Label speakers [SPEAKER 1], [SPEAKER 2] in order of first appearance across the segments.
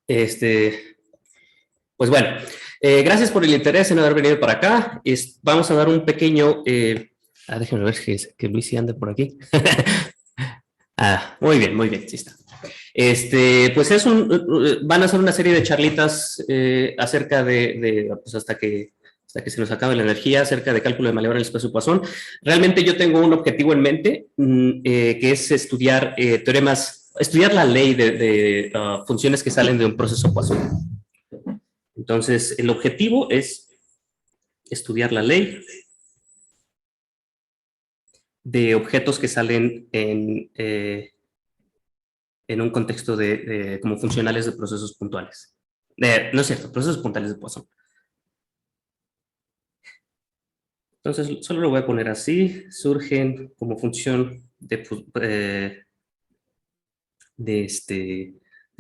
[SPEAKER 1] Este, pues bueno, gracias por el interés en haber venido para acá. Vamos a dar un pequeño... déjenme ver que Luis sí ande por aquí. Muy bien, sí está. Pues van a ser una serie de charlitas acerca pues hasta que se nos acabe la energía, acerca de cálculo de maniobra en el espacio Poisson. Realmente yo tengo un objetivo en mente, que es estudiar estudiar la ley de funciones que salen de un proceso Poisson. Entonces, el objetivo es estudiar la ley de objetos que salen en un contexto como funcionales de procesos puntuales. No es cierto, procesos puntuales de Poisson. Entonces, solo lo voy a poner así. Surgen como función de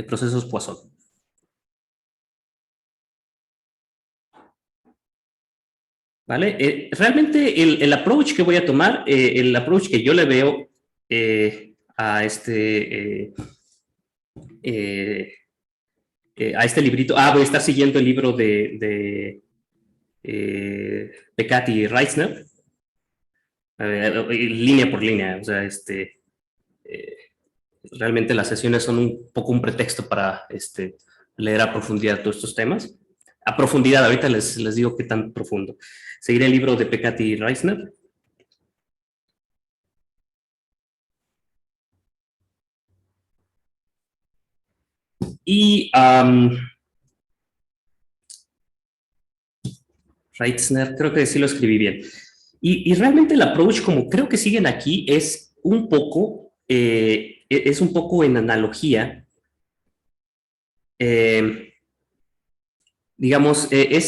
[SPEAKER 1] procesos Poisson. ¿Vale? Realmente el approach que voy a tomar, el approach que yo le veo eh, a este librito, voy a estar siguiendo el libro de Peccati y Reisner, línea por línea, o sea, eh, realmente las sesiones son un poco un pretexto para leer a profundidad todos estos temas. A profundidad, ahorita les digo qué tan profundo. Seguiré el libro de Peccati y Reisner. Y Reitzner, creo que sí lo escribí bien. Y realmente el approach, como creo que siguen aquí, es un poco en analogía, eh, digamos, en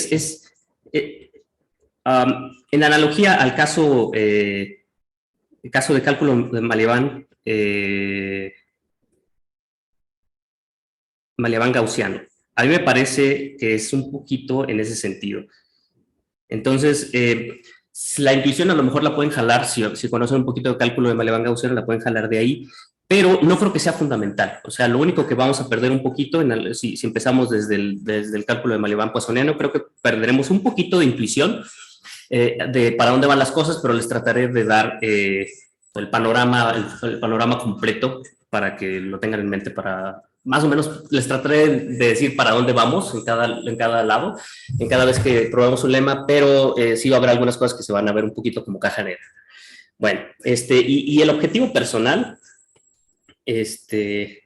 [SPEAKER 1] analogía al el caso de cálculo de Malaván gaussiano. A mí me parece que es un poquito en ese sentido. Entonces, la intuición a lo mejor la pueden jalar, si conocen un poquito de cálculo de Malaván gaussiano, la pueden jalar de ahí, pero no creo que sea fundamental. O sea, lo único que vamos a perder un poquito, si empezamos desde el cálculo de Malaván poissoniano, creo que perderemos un poquito de intuición de para dónde van las cosas, pero les trataré de dar el panorama completo para que lo tengan en mente para, más o menos, les trataré de decir para dónde vamos en cada lado, en cada vez que probamos un lema, pero sí va a haber algunas cosas que se van a ver un poquito como caja negra. Bueno, y el objetivo personal, este,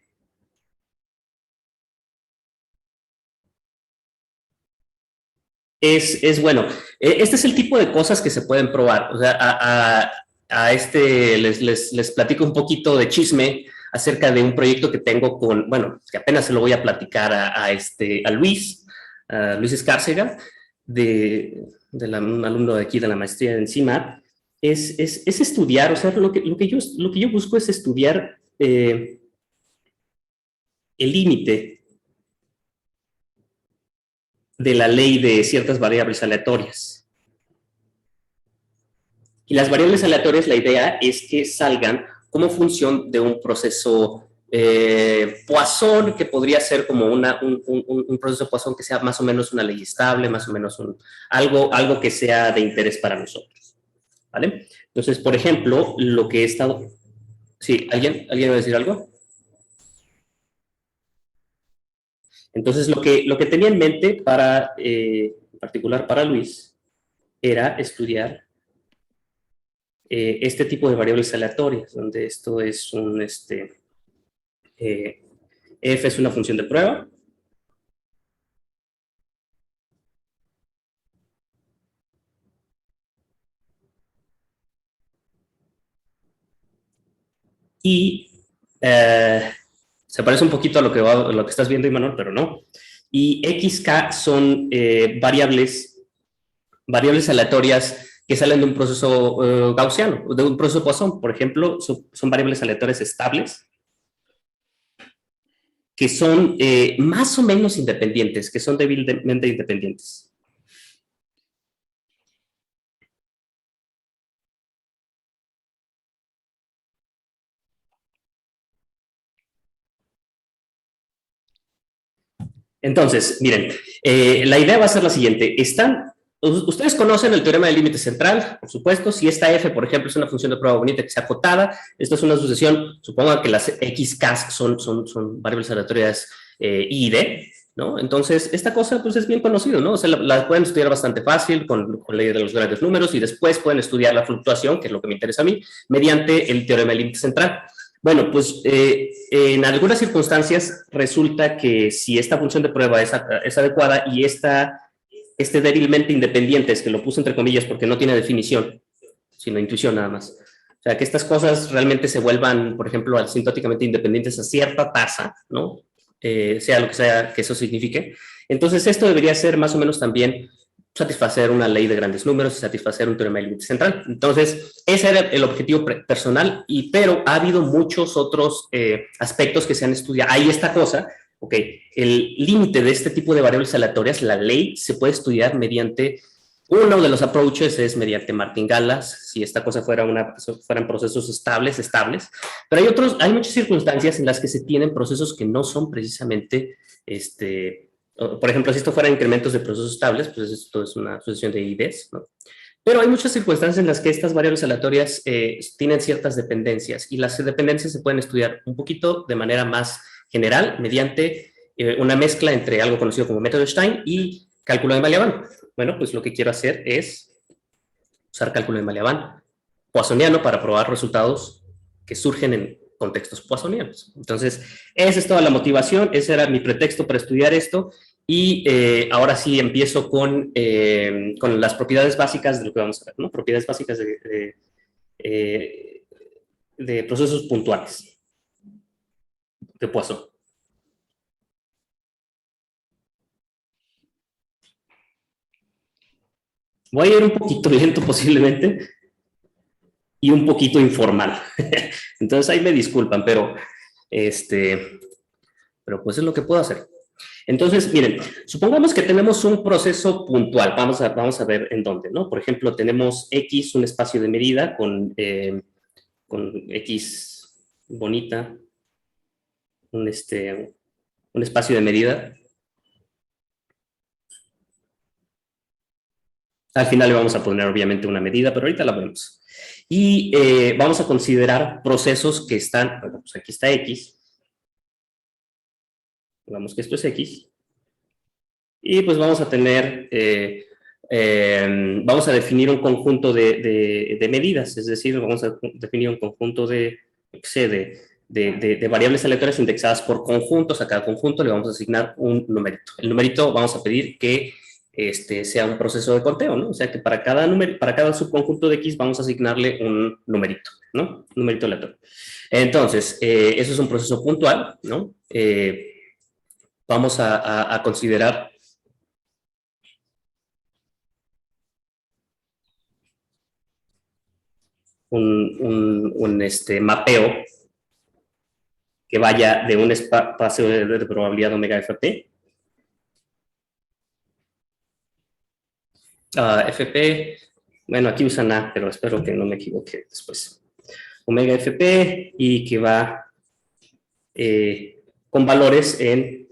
[SPEAKER 1] bueno, este es el tipo de cosas que se pueden probar. O sea, les platico un poquito de chisme acerca de un proyecto que tengo bueno, que apenas se lo voy a platicar a Luis Escárcega, un alumno de aquí de la maestría en CIMAT. Es estudiar, o sea, lo que yo busco es estudiar el límite de la ley de ciertas variables aleatorias. Y las variables aleatorias, la idea es que salgan como función de un proceso Poisson, que podría ser como un proceso Poisson que sea más o menos una ley estable, más o menos algo que sea de interés para nosotros. ¿Vale? Entonces, por ejemplo, lo que he estado... Sí, ¿alguien va a decir algo? Entonces, lo que tenía en mente en particular para Luis, era estudiar este tipo de variables aleatorias, donde esto es eh, f es una función de prueba, y se parece un poquito a lo que estás viendo, Imanol, pero no. Y xk son variables aleatorias que salen de un proceso gaussiano, de un proceso Poisson. Por ejemplo, son variables aleatorias estables que son más o menos independientes, que son débilmente independientes. Entonces, miren, la idea va a ser la siguiente. Ustedes conocen el teorema del límite central, por supuesto. Si esta f, por ejemplo, es una función de prueba bonita que sea acotada, esto es una sucesión, suponga que las xk son variables aleatorias i y d, ¿no? Entonces, esta cosa pues es bien conocida, ¿no? O sea, la pueden estudiar bastante fácil con la ley de los grandes números y después pueden estudiar la fluctuación, que es lo que me interesa a mí, mediante el teorema del límite central. Bueno, pues en algunas circunstancias resulta que si esta función de prueba es adecuada y este débilmente independiente, es que lo puse entre comillas porque no tiene definición, sino intuición nada más. O sea, que estas cosas realmente se vuelvan, por ejemplo, asintóticamente independientes a cierta tasa, ¿no? Sea lo que sea que eso signifique. Entonces, esto debería ser más o menos también satisfacer una ley de grandes números y satisfacer un teorema del límite central. Entonces, ese era el objetivo personal, pero ha habido muchos otros aspectos que se han estudiado. Hay esta cosa, ok, el límite de este tipo de variables aleatorias, la ley, se puede estudiar mediante, uno de los approaches es mediante martingalas, si esta cosa fueran procesos estables, pero hay muchas circunstancias en las que se tienen procesos que no son precisamente, por ejemplo, si esto fuera incrementos de procesos estables, pues esto es una sucesión de IDs, ¿no? Pero hay muchas circunstancias en las que estas variables aleatorias tienen ciertas dependencias y las dependencias se pueden estudiar un poquito de manera más general mediante una mezcla entre algo conocido como método Stein y cálculo de Maillard. Bueno, pues lo que quiero hacer es usar cálculo de Maillard poissoniano para probar resultados que surgen en contextos poissonianos. Entonces, esa es toda la motivación, ese era mi pretexto para estudiar esto, y ahora sí empiezo con las propiedades básicas de lo que vamos a ver, ¿no? Propiedades básicas de procesos puntuales de Poisson. Voy a ir un poquito lento posiblemente y un poquito informal. Entonces ahí me disculpan, pero pues es lo que puedo hacer. Entonces, miren, supongamos que tenemos un proceso puntual. Vamos a ver en dónde, ¿no? Por ejemplo, tenemos X, un espacio de medida con X bonita, un espacio de medida. Al final le vamos a poner obviamente una medida, pero ahorita la vemos. Y vamos a considerar procesos que están, bueno, pues aquí está X. Digamos que esto es X. Y pues vamos a tener, vamos a definir un conjunto de medidas, es decir, vamos a definir un conjunto de variables aleatorias indexadas por conjuntos. A cada conjunto le vamos a asignar un numerito. El numerito vamos a pedir que sea un proceso de conteo, ¿no? O sea que para cada subconjunto de X vamos a asignarle un numerito, ¿no? Un numerito aleatorio. Entonces, eso es un proceso puntual, ¿no? Vamos a considerar un mapeo que vaya de un espacio de probabilidad omega fp. Fp, bueno, aquí usan A, pero espero que no me equivoque después. Omega fp y que va con valores en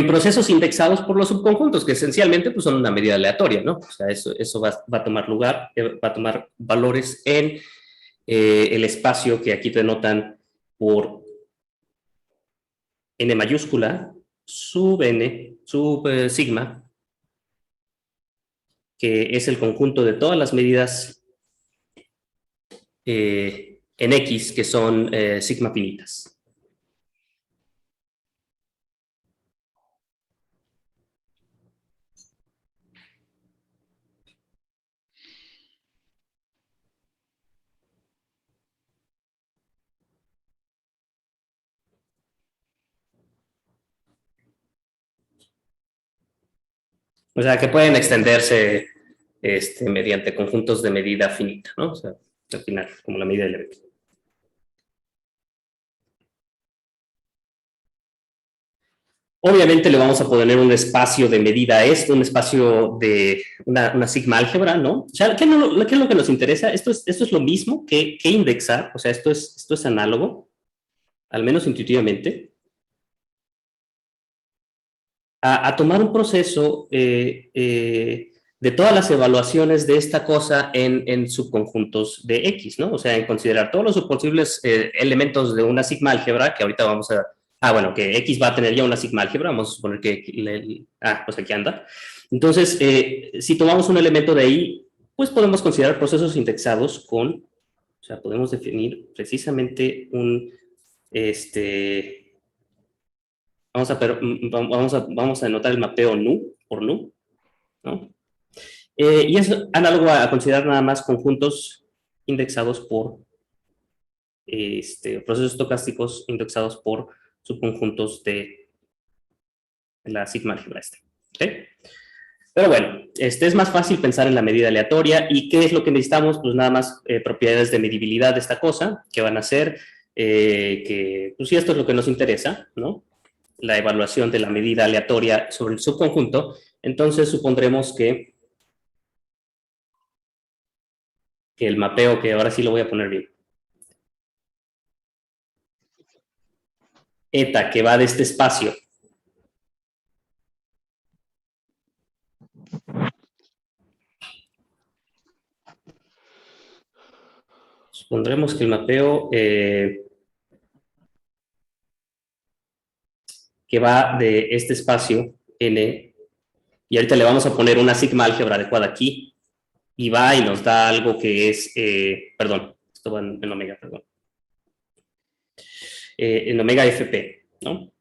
[SPEAKER 1] procesos indexados por los subconjuntos, que esencialmente pues, son una medida aleatoria, ¿no? O sea, eso va a tomar lugar, va a tomar valores en el espacio que aquí denotan por n mayúscula, sub n, sub sigma, que es el conjunto de todas las medidas en X que son sigma finitas. O sea, que pueden extenderse mediante conjuntos de medida finita, ¿no? O sea, al final, como la medida del evento. Obviamente le vamos a poner un espacio de medida a esto, un espacio de una sigma álgebra, ¿no? O sea, ¿qué es lo que nos interesa? Esto es lo mismo que indexar, o sea, esto es análogo, al menos intuitivamente, a tomar un proceso de todas las evaluaciones de esta cosa en subconjuntos de X, ¿no? O sea, en considerar todos los posibles elementos de una sigma álgebra, que ahorita vamos a... bueno, que X va a tener ya una sigma álgebra, vamos a suponer que... pues aquí anda. Entonces, si tomamos un elemento de ahí, pues podemos considerar procesos indexados con... O sea, podemos definir precisamente un... vamos a anotar el mapeo nu por nu, ¿no? Y es análogo a considerar nada más conjuntos indexados por procesos estocásticos indexados por subconjuntos de la sigma álgebra esta. ¿Okay? Pero bueno, es más fácil pensar en la medida aleatoria. ¿Y qué es lo que necesitamos? Pues nada más propiedades de medibilidad de esta cosa, que van a ser que, pues si esto es lo que nos interesa, ¿no? La evaluación de la medida aleatoria sobre el subconjunto, entonces supondremos que el mapeo, que ahora sí lo voy a poner bien, eta, que va de este espacio, supondremos que el mapeo que va de este espacio n, y ahorita le vamos a poner una sigma álgebra adecuada aquí, y va y nos da algo que es, perdón, esto va en omega, perdón, en omega fp, ¿no?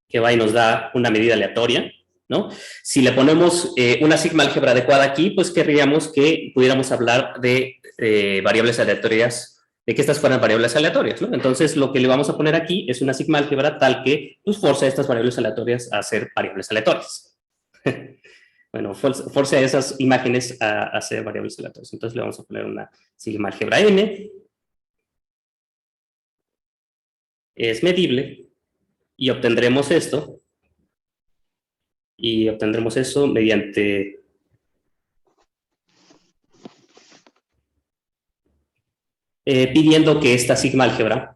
[SPEAKER 1] Que va y nos da una medida aleatoria, ¿no? Si le ponemos una sigma álgebra adecuada aquí, pues querríamos que pudiéramos hablar de variables aleatorias, de que estas fueran variables aleatorias, ¿no? Entonces, lo que le vamos a poner aquí es una sigma álgebra tal que pues, force a estas variables aleatorias a ser variables aleatorias. Bueno, force a esas imágenes a ser variables aleatorias. Entonces, le vamos a poner una sigma álgebra n. Es medible y obtendremos esto. Y obtendremos eso mediante pidiendo que esta sigma álgebra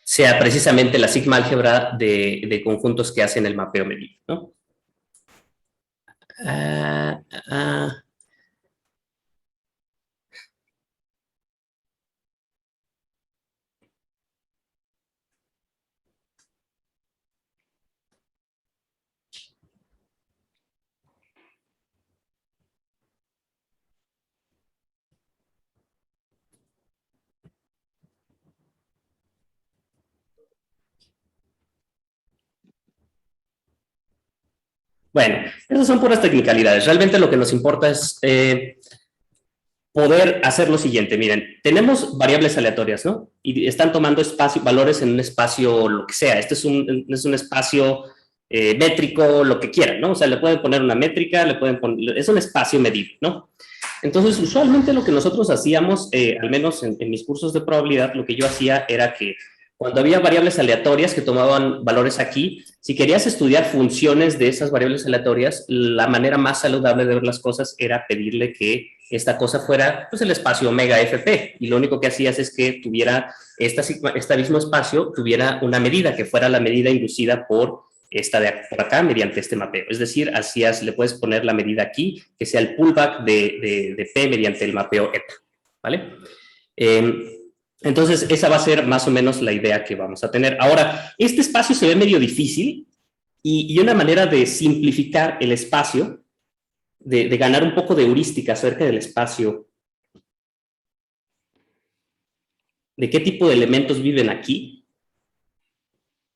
[SPEAKER 1] sea precisamente la sigma álgebra de conjuntos que hacen el mapeo medible, ¿no? Bueno, esas son puras tecnicalidades. Realmente lo que nos importa es poder hacer lo siguiente. Miren, tenemos variables aleatorias, ¿no? Y están tomando valores en un espacio, lo que sea. Este es un espacio métrico, lo que quieran, ¿no? O sea, le pueden poner una métrica, es un espacio medible, ¿no? Entonces, usualmente lo que nosotros hacíamos, al menos en mis cursos de probabilidad, lo que yo hacía era que cuando había variables aleatorias que tomaban valores aquí, si querías estudiar funciones de esas variables aleatorias, la manera más saludable de ver las cosas era pedirle que esta cosa fuera pues, el espacio omega fp, y lo único que hacías es que tuviera este mismo espacio, tuviera una medida, que fuera la medida inducida por esta de por acá mediante este mapeo. Es decir, le puedes poner la medida aquí, que sea el pullback de P mediante el mapeo eta, ¿vale? Entonces, esa va a ser más o menos la idea que vamos a tener. Ahora, este espacio se ve medio difícil y una manera de simplificar el espacio, de ganar un poco de heurística acerca del espacio, de qué tipo de elementos viven aquí,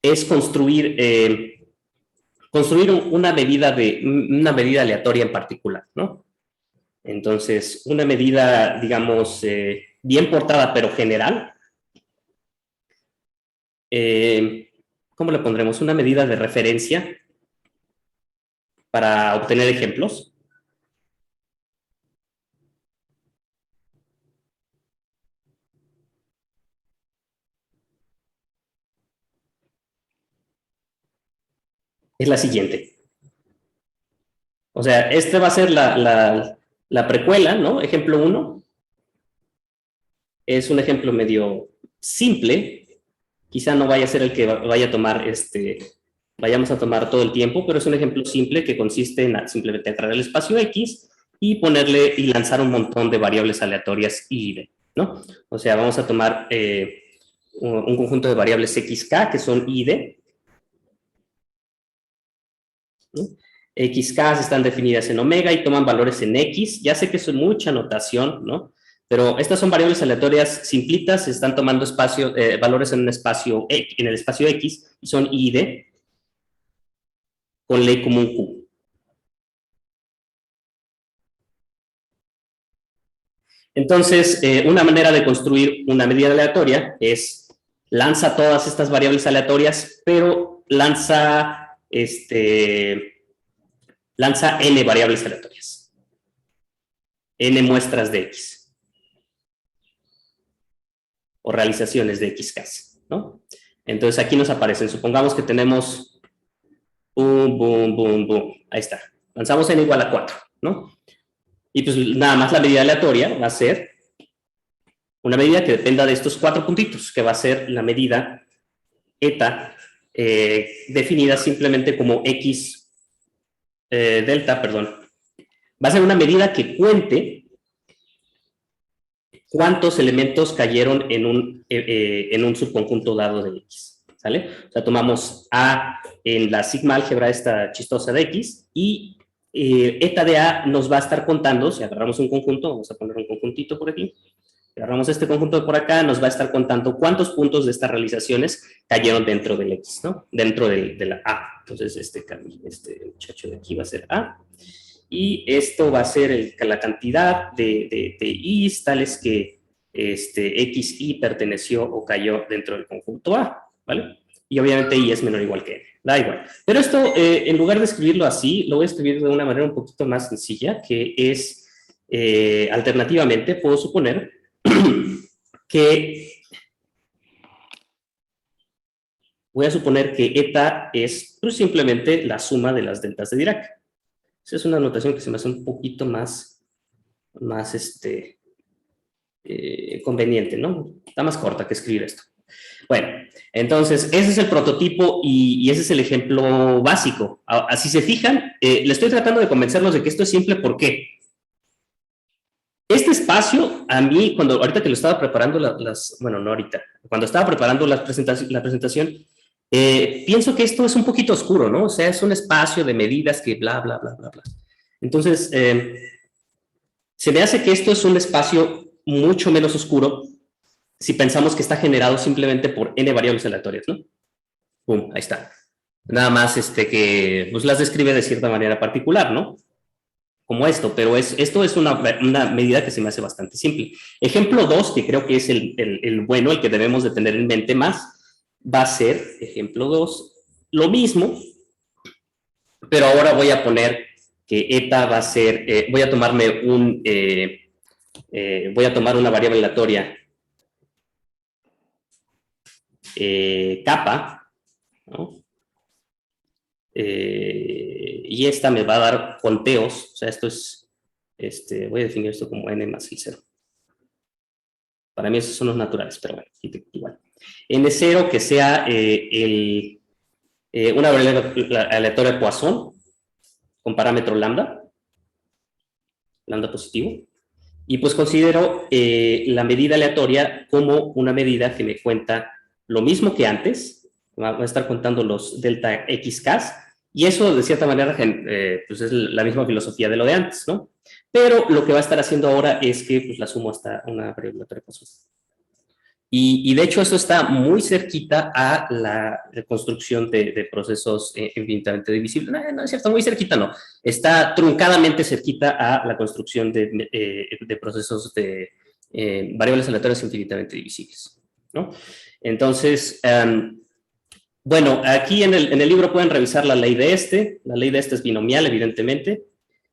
[SPEAKER 1] es construir una medida aleatoria en particular, ¿no? Entonces, una medida, digamos, bien portada, pero general. ¿Cómo le pondremos? Una medida de referencia para obtener ejemplos. Es la siguiente. O sea, esta va a ser la precuela, ¿no? Ejemplo 1. Es un ejemplo medio simple. Quizá no vaya a ser el que vaya a tomar vayamos a tomar todo el tiempo, pero es un ejemplo simple que consiste en simplemente agarrar el espacio X y ponerle y lanzar un montón de variables aleatorias y d, ¿no? O sea, vamos a tomar un conjunto de variables xk que son y d, ¿no? XK están definidas en omega y toman valores en X. Ya sé que eso es mucha notación, ¿no? Pero estas son variables aleatorias simplitas, están tomando valores en un espacio, en el espacio X, y son I y D, con ley común Q. Entonces, una manera de construir una medida aleatoria es lanza todas estas variables aleatorias, pero lanza n variables aleatorias, n muestras de X, o realizaciones de XK, ¿no? Entonces aquí nos aparecen, supongamos que tenemos boom, boom, boom, boom, ahí está, lanzamos n igual a 4, ¿no? Y pues nada más la medida aleatoria va a ser una medida que dependa de estos 4 puntitos, que va a ser la medida eta, definida simplemente como x delta, perdón. Va a ser una medida que cuente cuántos elementos cayeron en un subconjunto dado de X, ¿sale? O sea, tomamos A en la sigma álgebra esta chistosa de X y eta de A nos va a estar contando, si agarramos un conjunto, vamos a poner un conjuntito por aquí, agarramos este conjunto de por acá, nos va a estar contando cuántos puntos de estas realizaciones cayeron dentro del X, ¿no? Dentro de la A. Entonces, este muchacho de aquí va a ser A. Y esto va a ser la cantidad de I's tales que XI perteneció o cayó dentro del conjunto A, ¿vale? Y obviamente I es menor o igual que N, da igual. Pero esto, en lugar de escribirlo así, lo voy a escribir de una manera un poquito más sencilla, que es, alternativamente, puedo suponer que voy a suponer que eta es pues, simplemente la suma de las deltas de Dirac. Esa es una notación que se me hace un poquito más conveniente, ¿no? Está más corta que escribir esto. Bueno, entonces, ese es el prototipo y ese es el ejemplo básico. Así se fijan, le estoy tratando de convencerlos de que esto es simple, ¿por qué? Este espacio, a mí, ahorita que lo estaba preparando, bueno, no ahorita, cuando estaba preparando la presentación, pienso que esto es un poquito oscuro, ¿no? O sea, es un espacio de medidas que bla, bla, bla, bla, bla. Entonces, se me hace que esto es un espacio mucho menos oscuro si pensamos que está generado simplemente por n variables aleatorias, ¿no? Pum, ahí está. Nada más que pues, las describe de cierta manera particular, ¿no? Como esto, pero esto es una medida que se me hace bastante simple. Ejemplo 2, que creo que es el bueno, el que debemos de tener en mente más, va a ser, ejemplo 2, lo mismo, pero ahora voy a poner que eta va a ser, voy a tomar una variable aleatoria kappa, ¿no? Y esta me va a dar conteos, o sea, esto es, voy a definir esto como n más el 0. Para mí esos son los naturales, pero bueno, igual. N0 que sea una variable aleatoria Poisson con parámetro lambda positivo, y pues considero la medida aleatoria como una medida que me cuenta lo mismo que antes, va a estar contando los delta XK, y eso de cierta manera pues es la misma filosofía de lo de antes, ¿no? Pero lo que va a estar haciendo ahora es que pues, la sumo hasta una variable aleatoria Poisson. Y de hecho eso está muy cerquita a la construcción de procesos infinitamente divisibles. No es cierto, muy cerquita no. Está truncadamente cerquita a la construcción de procesos de variables aleatorias infinitamente divisibles, ¿no? Entonces, bueno, aquí en el libro pueden revisar la ley de este. La ley de este es binomial, evidentemente.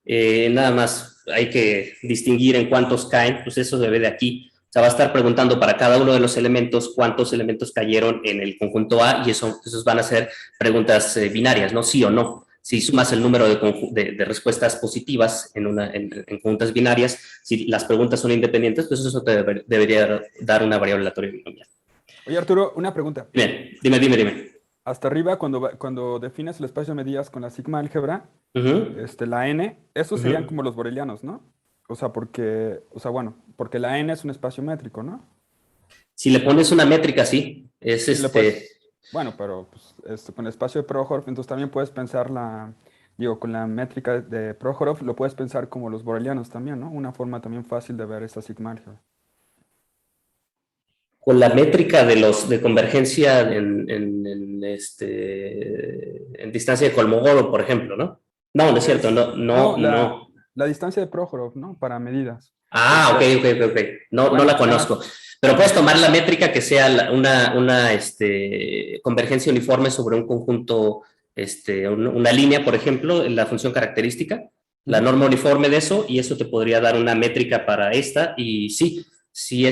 [SPEAKER 1] Nada más hay que distinguir en cuántos caen, pues eso se ve de aquí. O sea, va a estar preguntando para cada uno de los elementos cuántos elementos cayeron en el conjunto A, y esos van a ser preguntas binarias, ¿no? Sí o no. Si sumas el número de respuestas positivas en conjuntas binarias, si las preguntas son independientes, pues eso te debería dar una variable aleatoria binomial.
[SPEAKER 2] Oye, Arturo, una pregunta.
[SPEAKER 1] Bien, dime.
[SPEAKER 2] hasta arriba, cuando defines el espacio de medidas con la sigma álgebra,
[SPEAKER 1] Ujú,
[SPEAKER 2] la n, esos serían
[SPEAKER 1] ujú.
[SPEAKER 2] como los borelianos, ¿no? O sea, bueno, porque la n es un espacio métrico, ¿no?
[SPEAKER 1] Si le pones una métrica, sí, es
[SPEAKER 2] Sí, le puedes, bueno, pero pues, con el espacio de Prohorov, entonces también puedes pensar digo, con la métrica de Prohorov, lo puedes pensar como los borelianos también, ¿no? Una forma también fácil de ver esta sigma álgebra.
[SPEAKER 1] con la métrica de convergencia en distancia de Kolmogorov, por ejemplo, ¿no? No, no es cierto,
[SPEAKER 2] Es,
[SPEAKER 1] no,
[SPEAKER 2] no,
[SPEAKER 1] no, no.
[SPEAKER 2] la distancia de Prohorov, ¿no? Para medidas.
[SPEAKER 1] Ah, ok, ok, ok, ok. No, no
[SPEAKER 2] Bueno,
[SPEAKER 1] la
[SPEAKER 2] nada más,
[SPEAKER 1] conozco. Pero puedes
[SPEAKER 2] ajá.
[SPEAKER 1] tomar la métrica que sea una convergencia uniforme sobre un conjunto, una línea, por ejemplo, en la función característica, la
[SPEAKER 2] Ujú.
[SPEAKER 1] norma uniforme de eso, y eso te podría dar una métrica para esta. Y sí, si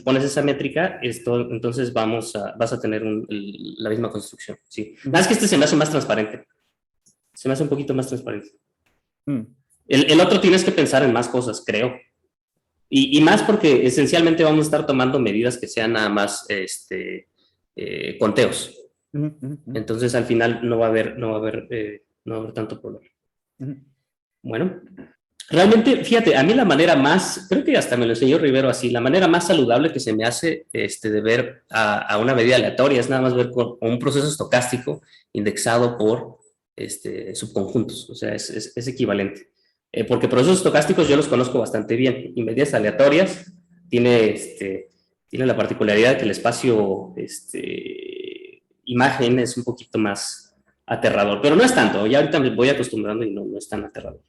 [SPEAKER 1] pones esa métrica, entonces vas a tener la misma construcción. Sí. Nada más
[SPEAKER 2] Ujú.
[SPEAKER 1] que este se me hace más transparente. Se me hace un poquito más transparente.
[SPEAKER 2] Mm.
[SPEAKER 1] El otro tienes que pensar en más cosas, creo. Y más porque esencialmente vamos a estar tomando medidas que sean nada más conteos.
[SPEAKER 2] Ujú, ujú, ujú,
[SPEAKER 1] Entonces al final no va a haber tanto problema.
[SPEAKER 2] ujú,
[SPEAKER 1] Bueno, realmente, fíjate, a mí la manera más, creo que hasta me lo enseñó Rivero así, la manera más saludable que se me hace de ver a una medida aleatoria es nada más ver con un proceso estocástico indexado por subconjuntos, o sea, es equivalente. Porque procesos estocásticos yo los conozco bastante bien y medidas aleatorias tiene, tiene la particularidad de que el espacio imagen es un poquito más aterrador, pero no es tanto, ya ahorita me voy acostumbrando y no es tan aterrador.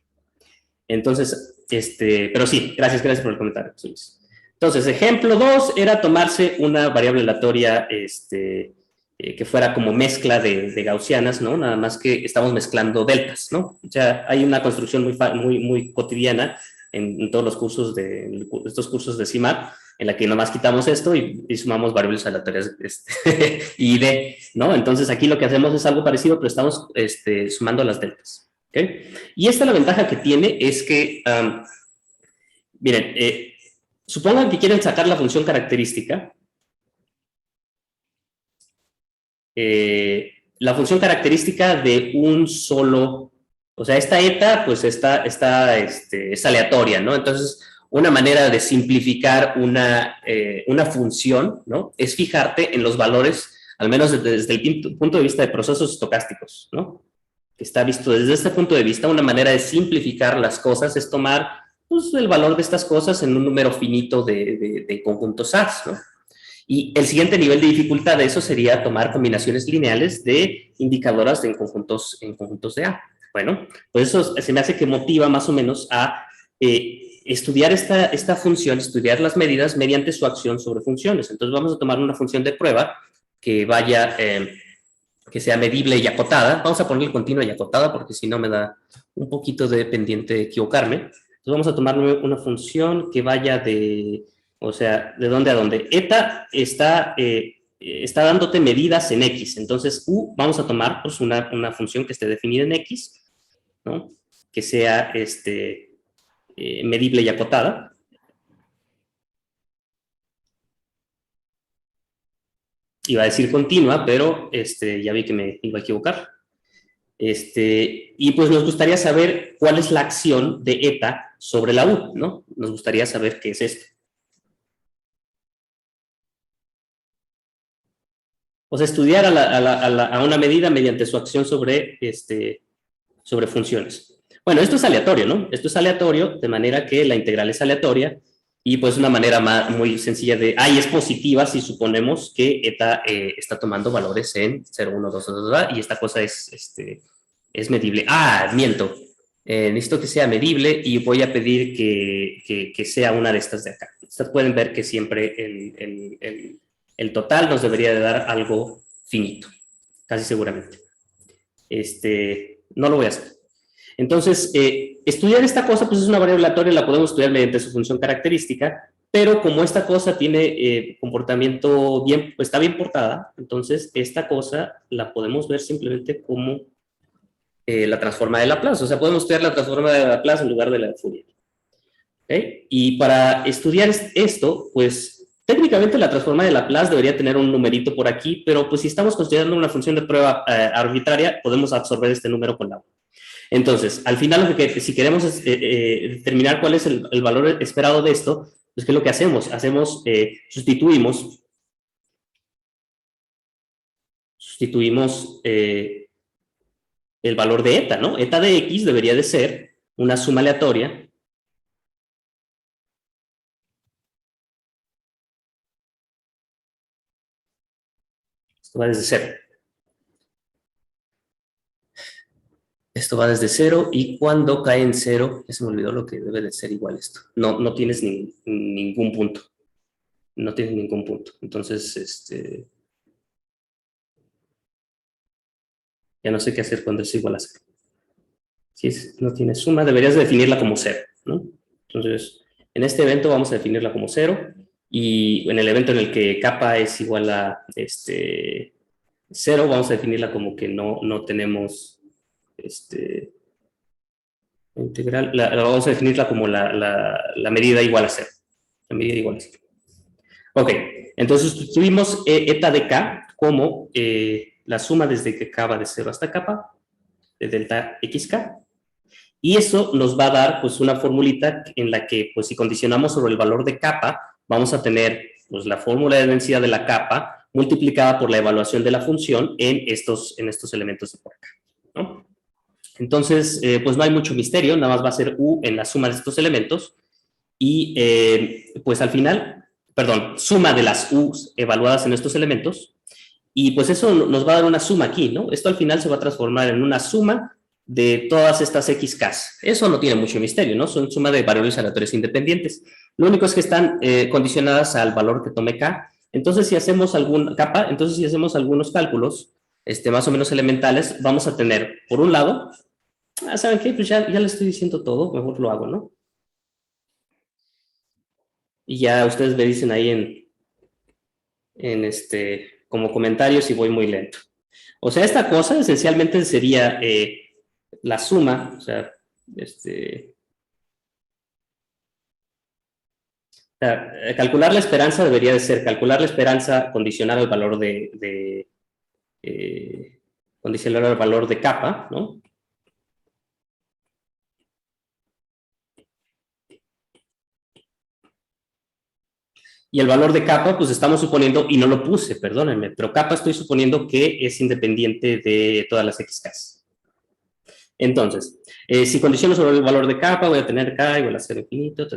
[SPEAKER 1] Entonces, pero sí, gracias por el comentario, José Luis. Entonces, ejemplo 2 era tomarse una variable aleatoria que fuera como mezcla de gaussianas, ¿no? Nada más que estamos mezclando deltas, ¿no? O sea, hay una construcción muy cotidiana en todos los cursos estos cursos de CIMAT, en la que nomás quitamos esto y sumamos variables aleatorias y d, ¿no? Entonces, aquí lo que hacemos es algo parecido, pero estamos sumando las deltas. ¿Okay? Y esta la ventaja que tiene es que, miren, supongan que quieren sacar la función característica. La función característica de un solo, o sea, esta eta, pues es aleatoria, ¿no? Entonces, una manera de simplificar una función, ¿no? Es fijarte en los valores, al menos desde el punto de vista de procesos estocásticos, ¿no? Que está visto desde este punto de vista, una manera de simplificar las cosas es tomar pues, el valor de estas cosas en un número finito de conjuntos SAS, ¿no? Y el siguiente nivel de dificultad de eso sería tomar combinaciones lineales de indicadoras en conjuntos de A. Bueno, pues eso se me hace que motiva más o menos a estudiar esta función, estudiar las medidas mediante su acción sobre funciones. Entonces vamos a tomar una función de prueba que que sea medible y acotada. Vamos a ponerle continua y acotada porque si no me da un poquito de pendiente equivocarme. Entonces vamos a tomar una función que vaya o sea, ¿de dónde a dónde? Eta está dándote medidas en X. Entonces, vamos a tomar pues, una función que esté definida en X, ¿no? Que sea medible y acotada. Iba a decir continua, pero ya vi que me iba a equivocar. Y pues nos gustaría saber cuál es la acción de eta sobre la U, ¿no? Nos gustaría saber qué es esto. O sea, estudiar a una medida mediante su acción sobre funciones. Bueno, esto es aleatorio, ¿no? Esto es aleatorio, de manera que la integral es aleatoria y pues una manera muy sencilla y es positiva si suponemos que eta está tomando valores en 0, 1, 2, 2, 2 y esta cosa es medible. Miento. Necesito que sea medible y voy a pedir que sea una de estas de acá. Ustedes pueden ver que siempre el total nos debería de dar algo finito, casi seguramente. No lo voy a hacer. Entonces, estudiar esta cosa, pues es una variable aleatoria, la podemos estudiar mediante su función característica, pero como esta cosa tiene comportamiento bien, pues está bien portada, entonces esta cosa la podemos ver simplemente como la transforma de Laplace, o sea, podemos estudiar la transforma de Laplace en lugar de la de Fourier. ¿Okay? Y para estudiar esto, pues técnicamente la transformada de Laplace debería tener un numerito por aquí, pero pues si estamos considerando una función de prueba arbitraria, podemos absorber este número con la U. Entonces, al final, si queremos determinar cuál es el valor esperado de esto, pues ¿qué es lo que hacemos? Sustituimos el valor de eta, ¿no? Eta de x debería de ser una suma aleatoria esto va desde cero. Esto va desde cero y cuando cae en cero, ya se me olvidó lo que debe de ser igual esto. No tienes ningún punto. No tienes ningún punto. Entonces, ya no sé qué hacer cuando es igual a cero. Si no tiene suma, deberías definirla como cero, ¿no? Entonces, en este evento vamos a definirla como cero y en el evento en el que kappa es igual a cero, vamos a definirla como que no tenemos integral, vamos a definirla como la medida igual a cero. La medida igual a cero. Ok, entonces sustituimos eta de k como la suma desde que k va de 0 hasta kappa, de delta xk, y eso nos va a dar pues una formulita en la que pues si condicionamos sobre el valor de kappa, vamos a tener pues la fórmula de densidad de la kappa multiplicada por la evaluación de la función en estos elementos de por acá, ¿no? Entonces, pues no hay mucho misterio, nada más va a ser u en la suma de estos elementos y pues al final, perdón, suma de las u's evaluadas en estos elementos y pues eso nos va a dar una suma aquí, ¿no? Esto al final se va a transformar en una suma de todas estas xk's. Eso no tiene mucho misterio, ¿no? Son suma de variables aleatorias independientes. Lo único es que están condicionadas al valor que tome k. Entonces, si hacemos algunos cálculos más o menos elementales, vamos a tener, por un lado, ¿saben qué? Pues ya le estoy diciendo todo, mejor lo hago, ¿no? Y ya ustedes me dicen ahí como comentarios si voy muy lento. O sea, esta cosa esencialmente sería la suma, o sea, calcular la esperanza debería de ser calcular la esperanza condicional al valor condicional al valor de kappa, ¿no? Y el valor de kappa, pues estamos suponiendo, y no lo puse, perdónenme, pero kappa estoy suponiendo que es independiente de todas las xk's. Entonces, si condiciono sobre el valor de kappa, voy a tener k igual a 0 infinito,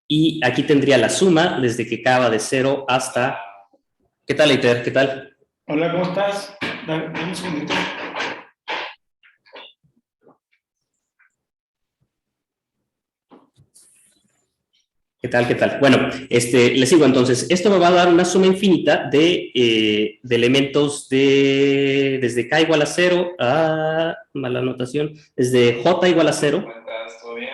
[SPEAKER 1] y aquí tendría la suma desde que k va de 0 hasta... ¿Qué tal, Eiter? ¿Qué tal?
[SPEAKER 3] Hola, ¿cómo estás? Dame un segundito.
[SPEAKER 1] ¿Qué tal? ¿Qué tal? Bueno, les digo entonces, esto me va a dar una suma infinita de elementos desde k igual a 0 a, mala anotación, desde j igual a 0.
[SPEAKER 3] ¿Cómo estás? ¿Todo bien?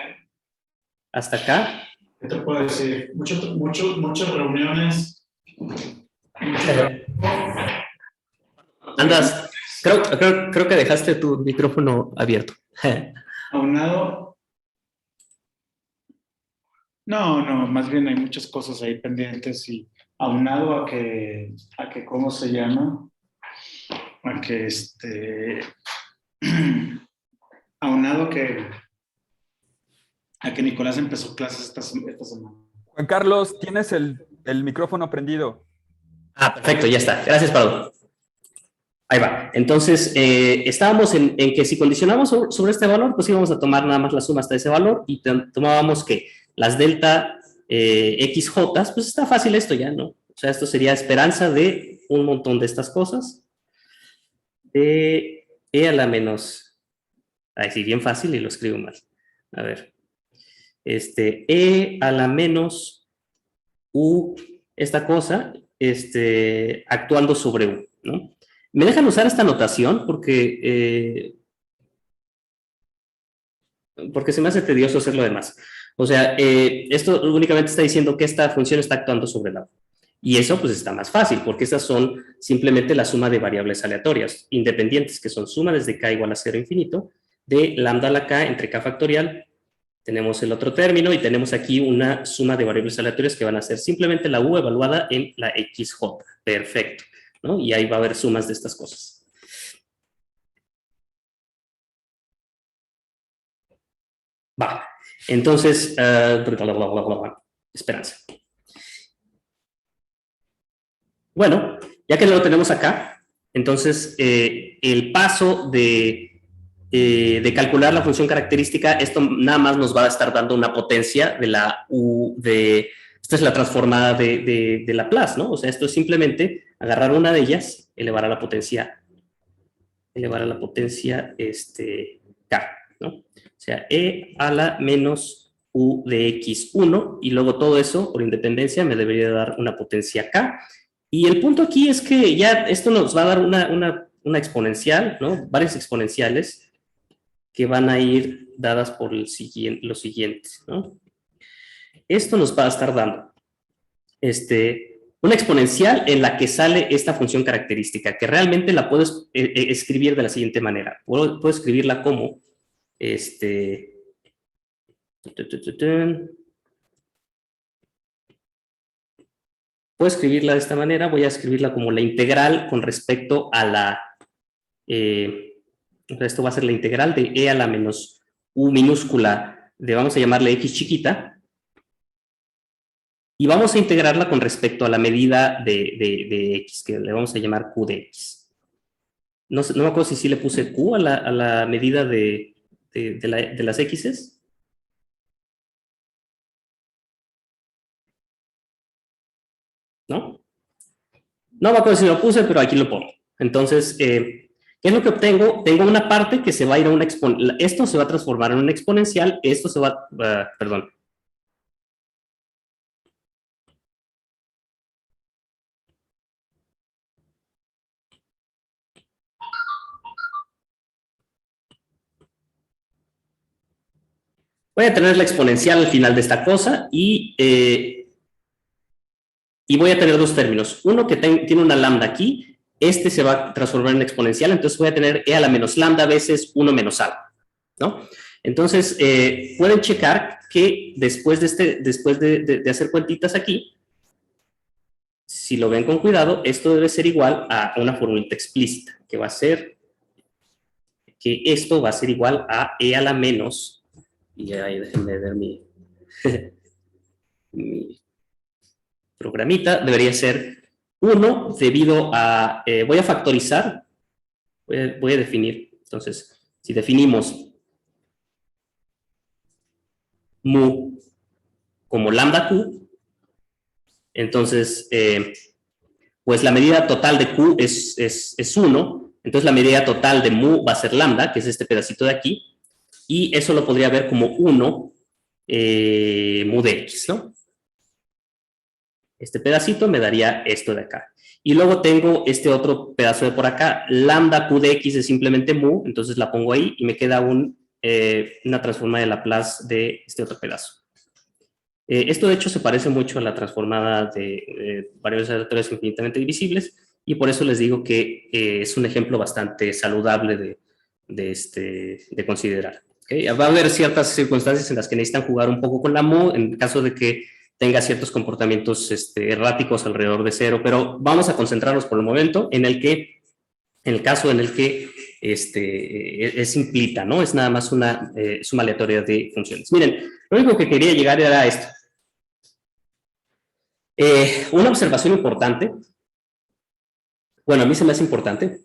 [SPEAKER 1] Hasta acá.
[SPEAKER 3] ¿Qué te puedo decir? Muchas reuniones.
[SPEAKER 1] Andas, creo que dejaste tu micrófono abierto.
[SPEAKER 3] Aunado. No, más bien hay muchas cosas ahí pendientes y aunado a que ¿cómo se llama? A que aunado a que Nicolás empezó clases esta semana.
[SPEAKER 2] Juan Carlos, tienes el micrófono prendido.
[SPEAKER 1] Ah, perfecto, ya está. Gracias, Pablo. Ahí va. Entonces, estábamos en que si condicionamos sobre este valor, pues íbamos a tomar nada más la suma hasta ese valor y tomábamos que las delta xj, pues está fácil esto ya, ¿no? O sea, esto sería esperanza de un montón de estas cosas. De e a la menos... Ay, sí, bien fácil y lo escribo mal. A ver. E a la menos u, esta cosa, actuando sobre u, ¿no? ¿Me dejan usar esta notación? Porque se me hace tedioso hacer lo demás. O sea, esto únicamente está diciendo que esta función está actuando sobre la u. Y eso pues está más fácil, porque estas son simplemente la suma de variables aleatorias independientes, que son suma desde k igual a 0 infinito, de lambda a la k entre k factorial Tenemos el otro término y tenemos aquí una suma de variables aleatorias que van a ser simplemente la U evaluada en la XJ. Perfecto, ¿no? Y ahí va a haber sumas de estas cosas. Va, entonces, esperanza. Bueno, ya que lo tenemos acá, entonces el paso de calcular la función característica, esto nada más nos va a estar dando una potencia de la U de... Esta es la transformada de Laplace, ¿no? O sea, esto es simplemente agarrar una de ellas, elevar a la potencia K, ¿no? O sea, E a la menos U de X1, y luego todo eso, por independencia, me debería dar una potencia K. Y el punto aquí es que ya esto nos va a dar una exponencial, ¿no? Varias exponenciales que van a ir dadas por los siguientes, ¿no? Esto nos va a estar dando una exponencial en la que sale esta función característica, que realmente la puedes escribir de la siguiente manera. Puedo escribirla como puedo escribirla de esta manera. Voy a escribirla como la integral con respecto a la... esto va a ser la integral de E a la menos U minúscula de, vamos a llamarle X chiquita, y vamos a integrarla con respecto a la medida de X, que le vamos a llamar Q de X. No me acuerdo si sí le puse Q a la medida de las X's. ¿No? No me acuerdo si lo puse, pero aquí lo pongo. Entonces, ¿qué es lo que obtengo? Tengo una parte que se va a ir a una exponencial. Esto se va a transformar en una exponencial. Esto se va, perdón. Voy a tener la exponencial al final de esta cosa y voy a tener dos términos. Uno que tiene una lambda aquí. Este se va a transformar en exponencial. Entonces voy a tener E a la menos lambda veces 1 menos algo, ¿no? Entonces, pueden checar que después de hacer cuentitas aquí, si lo ven con cuidado, esto debe ser igual a una formulita explícita, que va a ser que esto va a ser igual a E a la menos, y ahí déjenme ver mi programita, debería ser 1 debido a, voy a factorizar, voy a definir, entonces, si definimos mu como lambda q, entonces, pues la medida total de q es 1, entonces la medida total de mu va a ser lambda, que es este pedacito de aquí, y eso lo podría ver como 1 mu de x, ¿no? Este pedacito me daría esto de acá. Y luego tengo este otro pedazo de por acá, lambda q de x es simplemente mu, entonces la pongo ahí y me queda una transformada de Laplace de este otro pedazo. Esto de hecho se parece mucho a la transformada de variables aleatorias infinitamente divisibles, y por eso les digo que es un ejemplo bastante saludable de considerar. ¿Okay? Va a haber ciertas circunstancias en las que necesitan jugar un poco con la mu, en caso de que tenga ciertos comportamientos erráticos alrededor de 0, pero vamos a concentrarnos por el momento en el caso en el que es simplita, ¿no? Es nada más una suma aleatoria de funciones. Miren, lo único que quería llegar era esto. Una observación importante, bueno, a mí se me hace importante,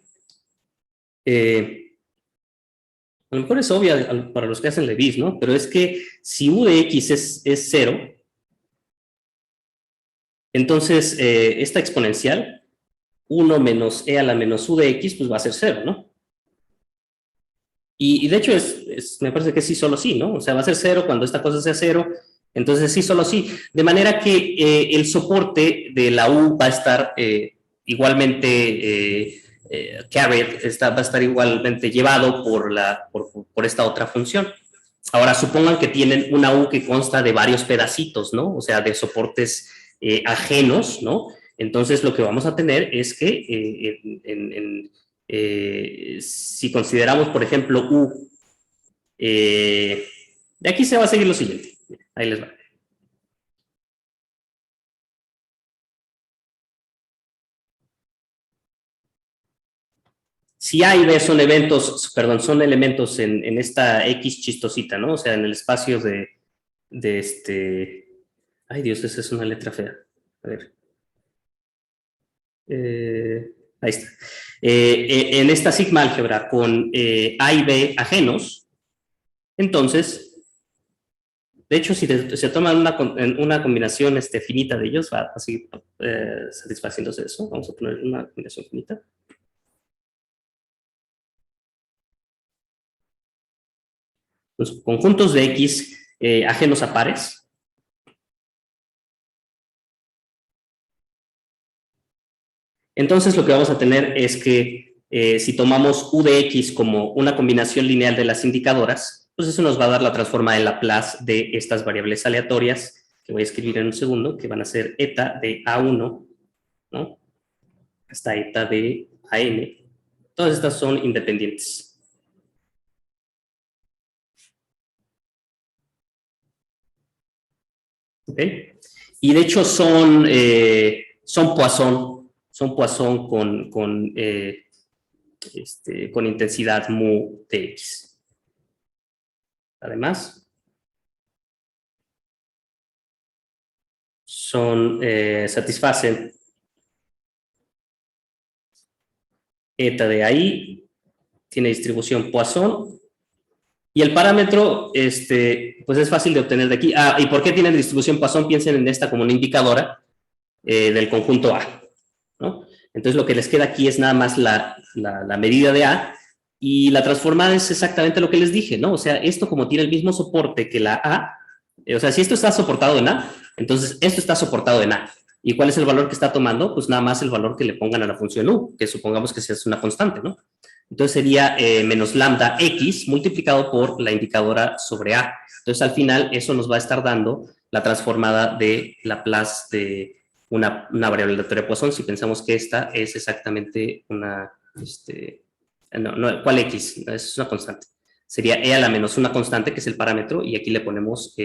[SPEAKER 1] a lo mejor es obvia para los que hacen Leibniz, ¿no? Pero es que si U de X es 0, entonces esta exponencial, 1 menos E a la menos U de X, pues va a ser 0, ¿no? Y de hecho me parece que sí, solo sí, ¿no? O sea, va a ser 0 cuando esta cosa sea 0, entonces sí, solo sí. De manera que el soporte de la U va a estar igualmente carried, va a estar igualmente llevado por esta otra función. Ahora, supongan que tienen una U que consta de varios pedacitos, ¿no? O sea, de soportes ajenos, ¿no? Entonces, lo que vamos a tener es que si consideramos, por ejemplo, U De aquí se va a seguir lo siguiente. Ahí les va. Si A y B son eventos, perdón, son elementos en esta X chistosita, ¿no? O sea, en el espacio de este... Ay, Dios, esa es una letra fea. A ver. Ahí está. En esta sigma álgebra con A y B ajenos, entonces, de hecho, si se toma una combinación finita de ellos, va a seguir satisfaciéndose eso. Vamos a poner una combinación finita. Los conjuntos de X ajenos a pares. Entonces lo que vamos a tener es que si tomamos U de X como una combinación lineal de las indicadoras, pues eso nos va a dar la transforma de Laplace de estas variables aleatorias, que voy a escribir en un segundo, que van a ser eta de A1, ¿no? Hasta eta de AM. Todas estas son independientes. ¿Ok? Y de hecho son Poisson con intensidad mu de X. Además, satisfacen eta de ahí, tiene distribución Poisson, y el parámetro, pues es fácil de obtener de aquí. ¿Y por qué tienen distribución Poisson? Piensen en esta como una indicadora del conjunto A, ¿no? Entonces lo que les queda aquí es nada más la medida de A, y la transformada es exactamente lo que les dije, ¿no? O sea, esto como tiene el mismo soporte que la A, o sea, si esto está soportado en A, entonces esto está soportado en A. ¿Y cuál es el valor que está tomando? Pues nada más el valor que le pongan a la función U, que supongamos que sea una constante, ¿no? Entonces sería menos lambda X multiplicado por la indicadora sobre A. Entonces al final eso nos va a estar dando la transformada de Laplace de una variable aleatoria de Poisson, si pensamos que esta es exactamente una, ¿cuál X? Es una constante. Sería E a la menos una constante, que es el parámetro, y aquí le ponemos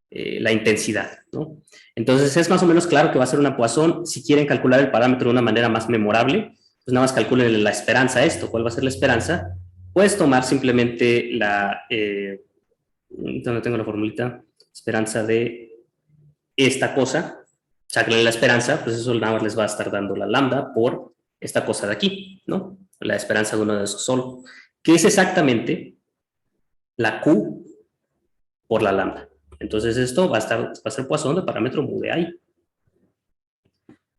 [SPEAKER 1] la intensidad, ¿no? Entonces es más o menos claro que va a ser una Poisson. Si quieren calcular el parámetro de una manera más memorable, pues nada más calculen la esperanza esto. ¿Cuál va a ser la esperanza? Puedes tomar simplemente ¿dónde tengo la formulita? Esperanza de esta cosa, sáquenle la esperanza, pues eso nada más les va a estar dando la lambda por esta cosa de aquí, ¿no? La esperanza de uno de esos solo, que es exactamente la Q por la lambda. Entonces esto va a ser Poisson de parámetro mu de ahí.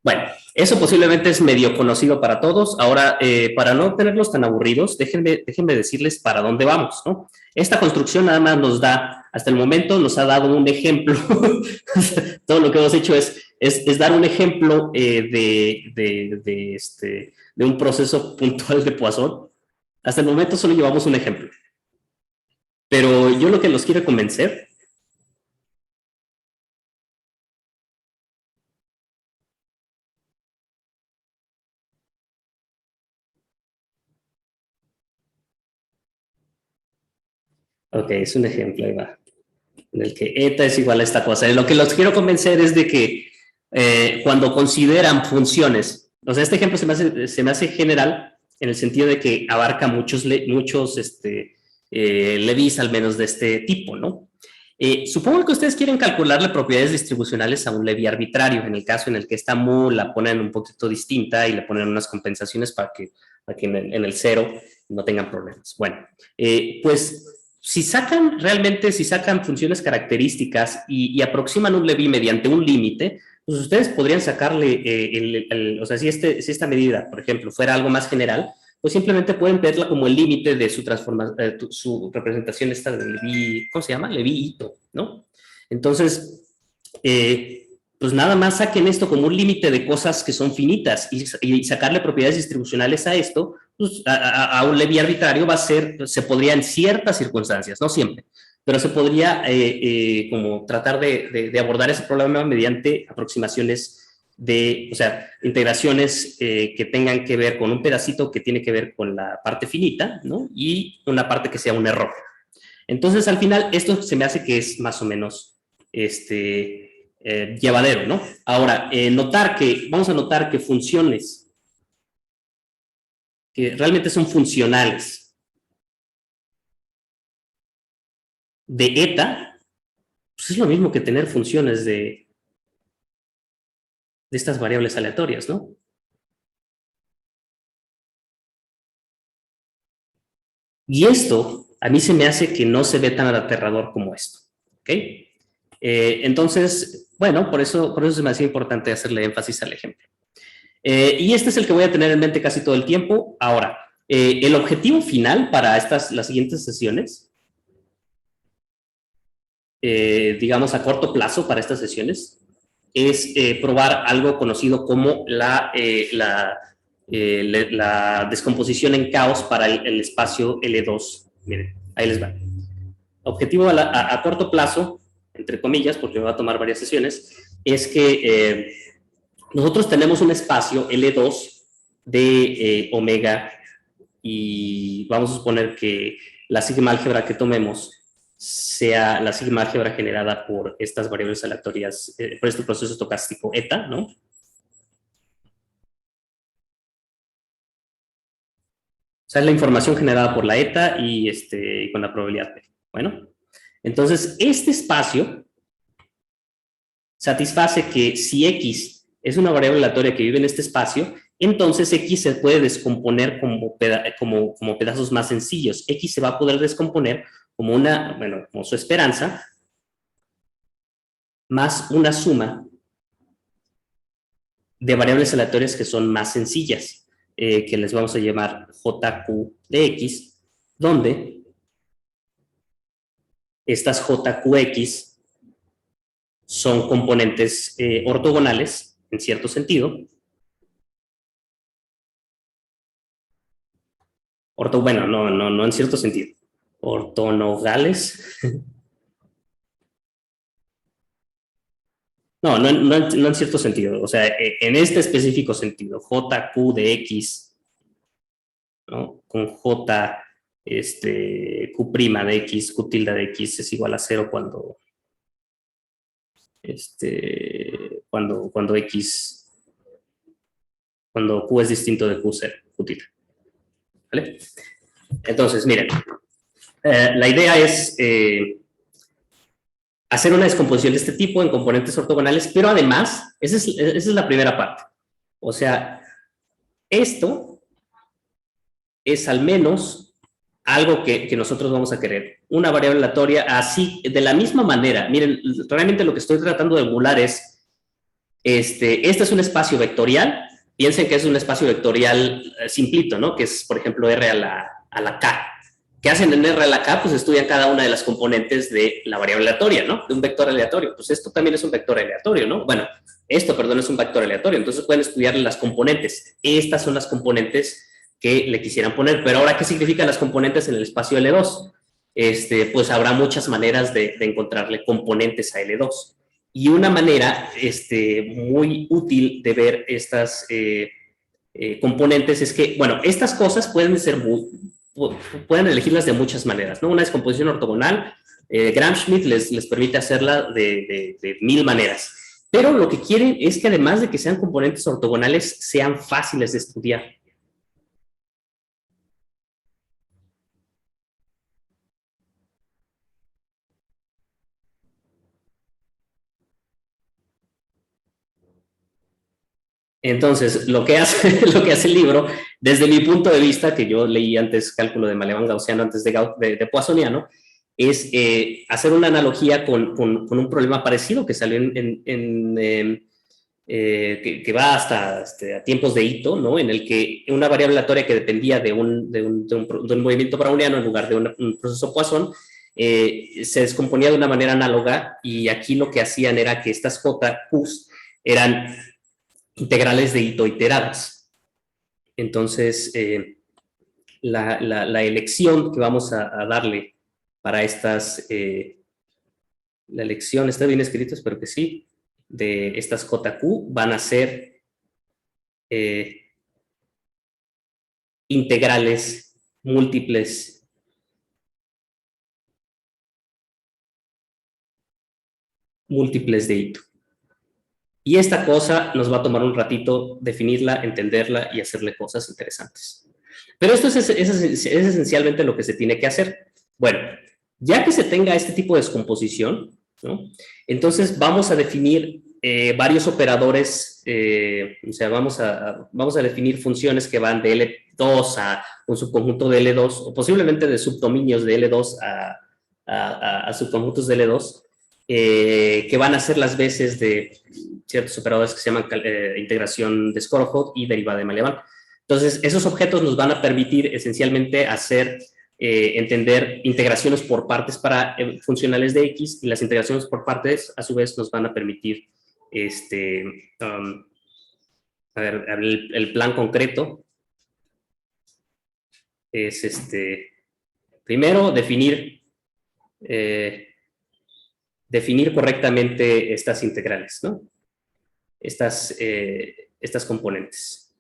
[SPEAKER 1] Bueno, eso posiblemente es medio conocido para todos. Ahora, para no tenerlos tan aburridos, déjenme decirles para dónde vamos, ¿no? Esta construcción nada más nos da, hasta el momento nos ha dado un ejemplo. Todo lo que hemos hecho es dar un ejemplo de un proceso puntual de Poisson. Hasta el momento solo llevamos un ejemplo. Pero yo lo que los quiero convencer ok, es un ejemplo, ahí va, en el que eta es igual a esta cosa. Lo que los quiero convencer es de que cuando consideran funciones, o sea, este ejemplo se me hace general en el sentido de que abarca muchos Levis, al menos de este tipo, ¿no? Supongo que ustedes quieren calcularle propiedades distribucionales a un Levi arbitrario, en el caso en el que esta mu la ponen un poquito distinta y le ponen unas compensaciones para que en el cero no tengan problemas. Bueno, pues si sacan funciones características y aproximan un Levi mediante un límite, pues ustedes podrían sacarle, o sea, si esta medida, por ejemplo, fuera algo más general, pues simplemente pueden verla como el límite de su representación esta de Levi, ¿cómo se llama? Levi-Ito, ¿no? Entonces, pues nada más saquen esto como un límite de cosas que son finitas y sacarle propiedades distribucionales a esto, pues a un Levi arbitrario se podría en ciertas circunstancias, no siempre, pero se podría como tratar de abordar ese problema mediante aproximaciones o sea, integraciones que tengan que ver con un pedacito que tiene que ver con la parte finita, ¿no? Y una parte que sea un error. Entonces, al final, esto se me hace que es más o menos llevadero, ¿no? Ahora, vamos a notar que funciones que realmente son funcionales de eta, pues es lo mismo que tener funciones de estas variables aleatorias, ¿no? Y esto a mí se me hace que no se ve tan aterrador como esto, ¿ok? Entonces, bueno, por eso se me hacía importante hacerle énfasis al ejemplo. Y este es el que voy a tener en mente casi todo el tiempo. Ahora, el objetivo final para las siguientes sesiones, digamos a corto plazo para estas sesiones, es probar algo conocido como la descomposición en caos para el espacio L2. Miren, ahí les va. Objetivo a corto plazo, entre comillas, porque me va a tomar varias sesiones, es que nosotros tenemos un espacio L2 de omega y vamos a suponer que la sigma álgebra que tomemos sea la sigma álgebra generada por estas variables aleatorias, por este proceso estocástico eta, ¿no? O sea, es la información generada por la eta y con la probabilidad P. Bueno, entonces este espacio satisface que si X es una variable aleatoria que vive en este espacio, entonces X se puede descomponer como pedazos más sencillos. X se va a poder descomponer como como su esperanza, más una suma de variables aleatorias que son más sencillas, que les vamos a llamar JQ de X, donde estas JQX son componentes ortogonales, en cierto sentido. Bueno, no en cierto sentido. Ortonogales. No en cierto sentido. O sea, en este específico sentido, JQ de X, ¿no? Con J, Q' de X, Q tilde de X es igual a 0 cuando X, cuando Q es distinto de Q0, Q tilde. ¿Vale? Entonces, miren, la idea es hacer una descomposición de este tipo en componentes ortogonales, pero además, esa es la primera parte. O sea, esto es al menos algo que nosotros vamos a querer. Una variable aleatoria así, de la misma manera. Miren, realmente lo que estoy tratando de emular es, este es un espacio vectorial. Piensen que es un espacio vectorial simplito, ¿no? Que es, por ejemplo, R a la K. ¿Qué hacen en R a la K? Pues estudian cada una de las componentes de la variable aleatoria, ¿no? De un vector aleatorio. Pues esto también es un vector aleatorio, ¿no? Bueno, esto, perdón, es un vector aleatorio. Entonces pueden estudiar las componentes. Estas son las componentes que le quisieran poner. Pero ahora, ¿qué significan las componentes en el espacio L2? Pues habrá muchas maneras de encontrarle componentes a L2. Y una manera muy útil de ver estas componentes es que, bueno, estas cosas pueden elegirlas de muchas maneras, ¿no? Una descomposición ortogonal, Gram-Schmidt les permite hacerla de 1000 maneras. Pero lo que quieren es que además de que sean componentes ortogonales, sean fáciles de estudiar. Entonces, lo que hace el libro, desde mi punto de vista, que yo leí antes cálculo de Malemán-Gaussiano antes de Poissoniano, es hacer una analogía con un problema parecido que salió que va hasta a tiempos de Ito, ¿no? En el que una variable aleatoria que dependía de un movimiento browniano en lugar de un proceso Poisson, se descomponía de una manera análoga, y aquí lo que hacían era que estas JQs eran integrales de Ito iteradas. Entonces, la elección que vamos a darle para estas, la elección, ¿está bien escrito? Espero que sí. de estas JQ van a ser integrales múltiples de I2. Y esta cosa nos va a tomar un ratito definirla, entenderla y hacerle cosas interesantes. Pero esto es esencialmente lo que se tiene que hacer. Bueno, ya que se tenga este tipo de descomposición, ¿no? Entonces vamos a definir varios operadores, o sea, vamos a definir funciones que van de L2 a un subconjunto de L2, o posiblemente de subdominios de L2 a subconjuntos de L2, que van a ser las veces de ciertos operadores que se llaman integración de Skorokhod y derivada de Malia-Van. Entonces, esos objetos nos van a permitir esencialmente entender integraciones por partes para funcionales de X, y las integraciones por partes, a su vez, nos van a permitir el plan concreto es primero definir correctamente estas integrales, ¿no? Estas componentes.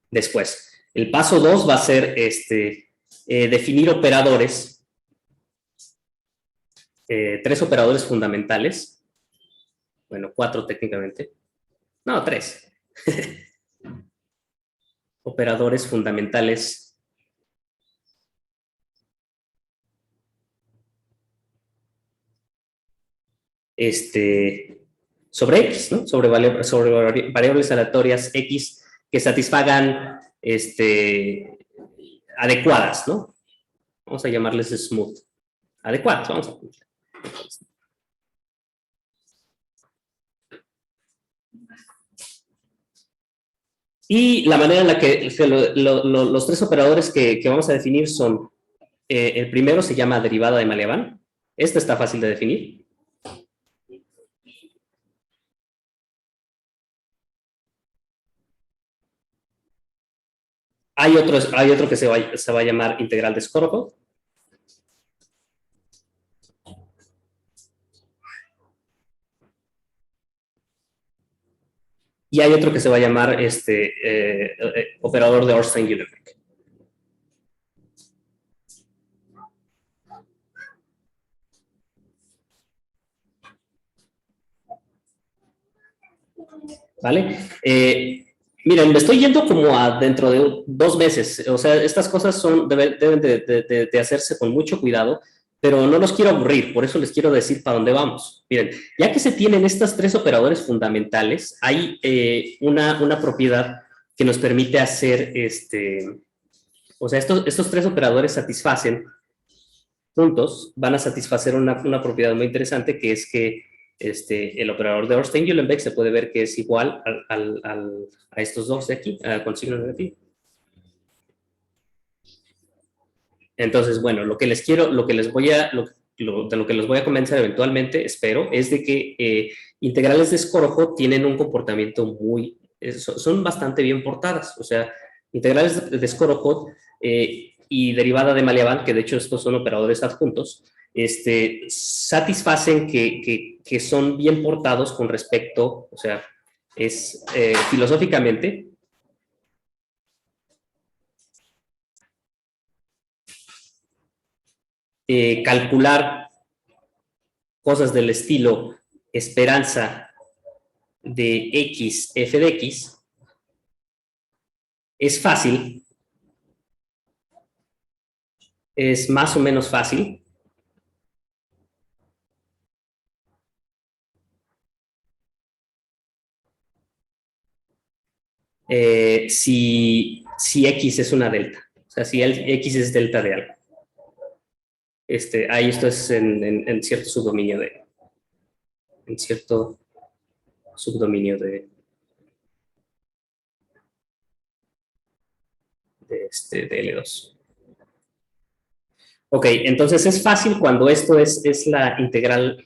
[SPEAKER 1] Después, el paso 2 va a ser definir operadores, 3 operadores fundamentales, bueno, 4 técnicamente, no, 3. Operadores fundamentales sobre X, ¿no? Sobre variables aleatorias X que satisfagan adecuadas, ¿no? Vamos a llamarles smooth. Adecuadas, vamos a poner. Y la manera en la que los 3 operadores que vamos a definir son, el primero se llama derivada de Malia-Van. Este está fácil de definir. Hay otro que se va a llamar integral de Skorokhod. Y hay otro que se va a llamar operador de Ornstein-Uhlenbeck. ¿Vale? Miren, me estoy yendo como a dentro de 2 meses. O sea, estas cosas deben de hacerse con mucho cuidado, pero no los quiero aburrir, por eso les quiero decir para dónde vamos. Miren, ya que se tienen estas 3 operadores fundamentales, hay una propiedad que nos permite hacer, o sea, estos 3 operadores satisfacen, juntos, van a satisfacer una propiedad muy interesante, que es que el operador de Ornstein-Uhlenbeck se puede ver que es igual a estos dos de aquí, con signo negativo. Entonces, bueno, de lo que les voy a convencer eventualmente, espero, es de que integrales de Skorokhod tienen un comportamiento son bastante bien portadas. O sea, integrales de Skorokhod y derivada de Malia-Van, que de hecho estos son operadores adjuntos, satisfacen que son bien portados con respecto, o sea, filosóficamente, calcular cosas del estilo esperanza de X, f de X, es fácil, es más o menos fácil, si X es una delta, o sea, si X es delta de algo. Ahí esto es en cierto subdominio de L2. Ok, entonces es fácil cuando esto es la integral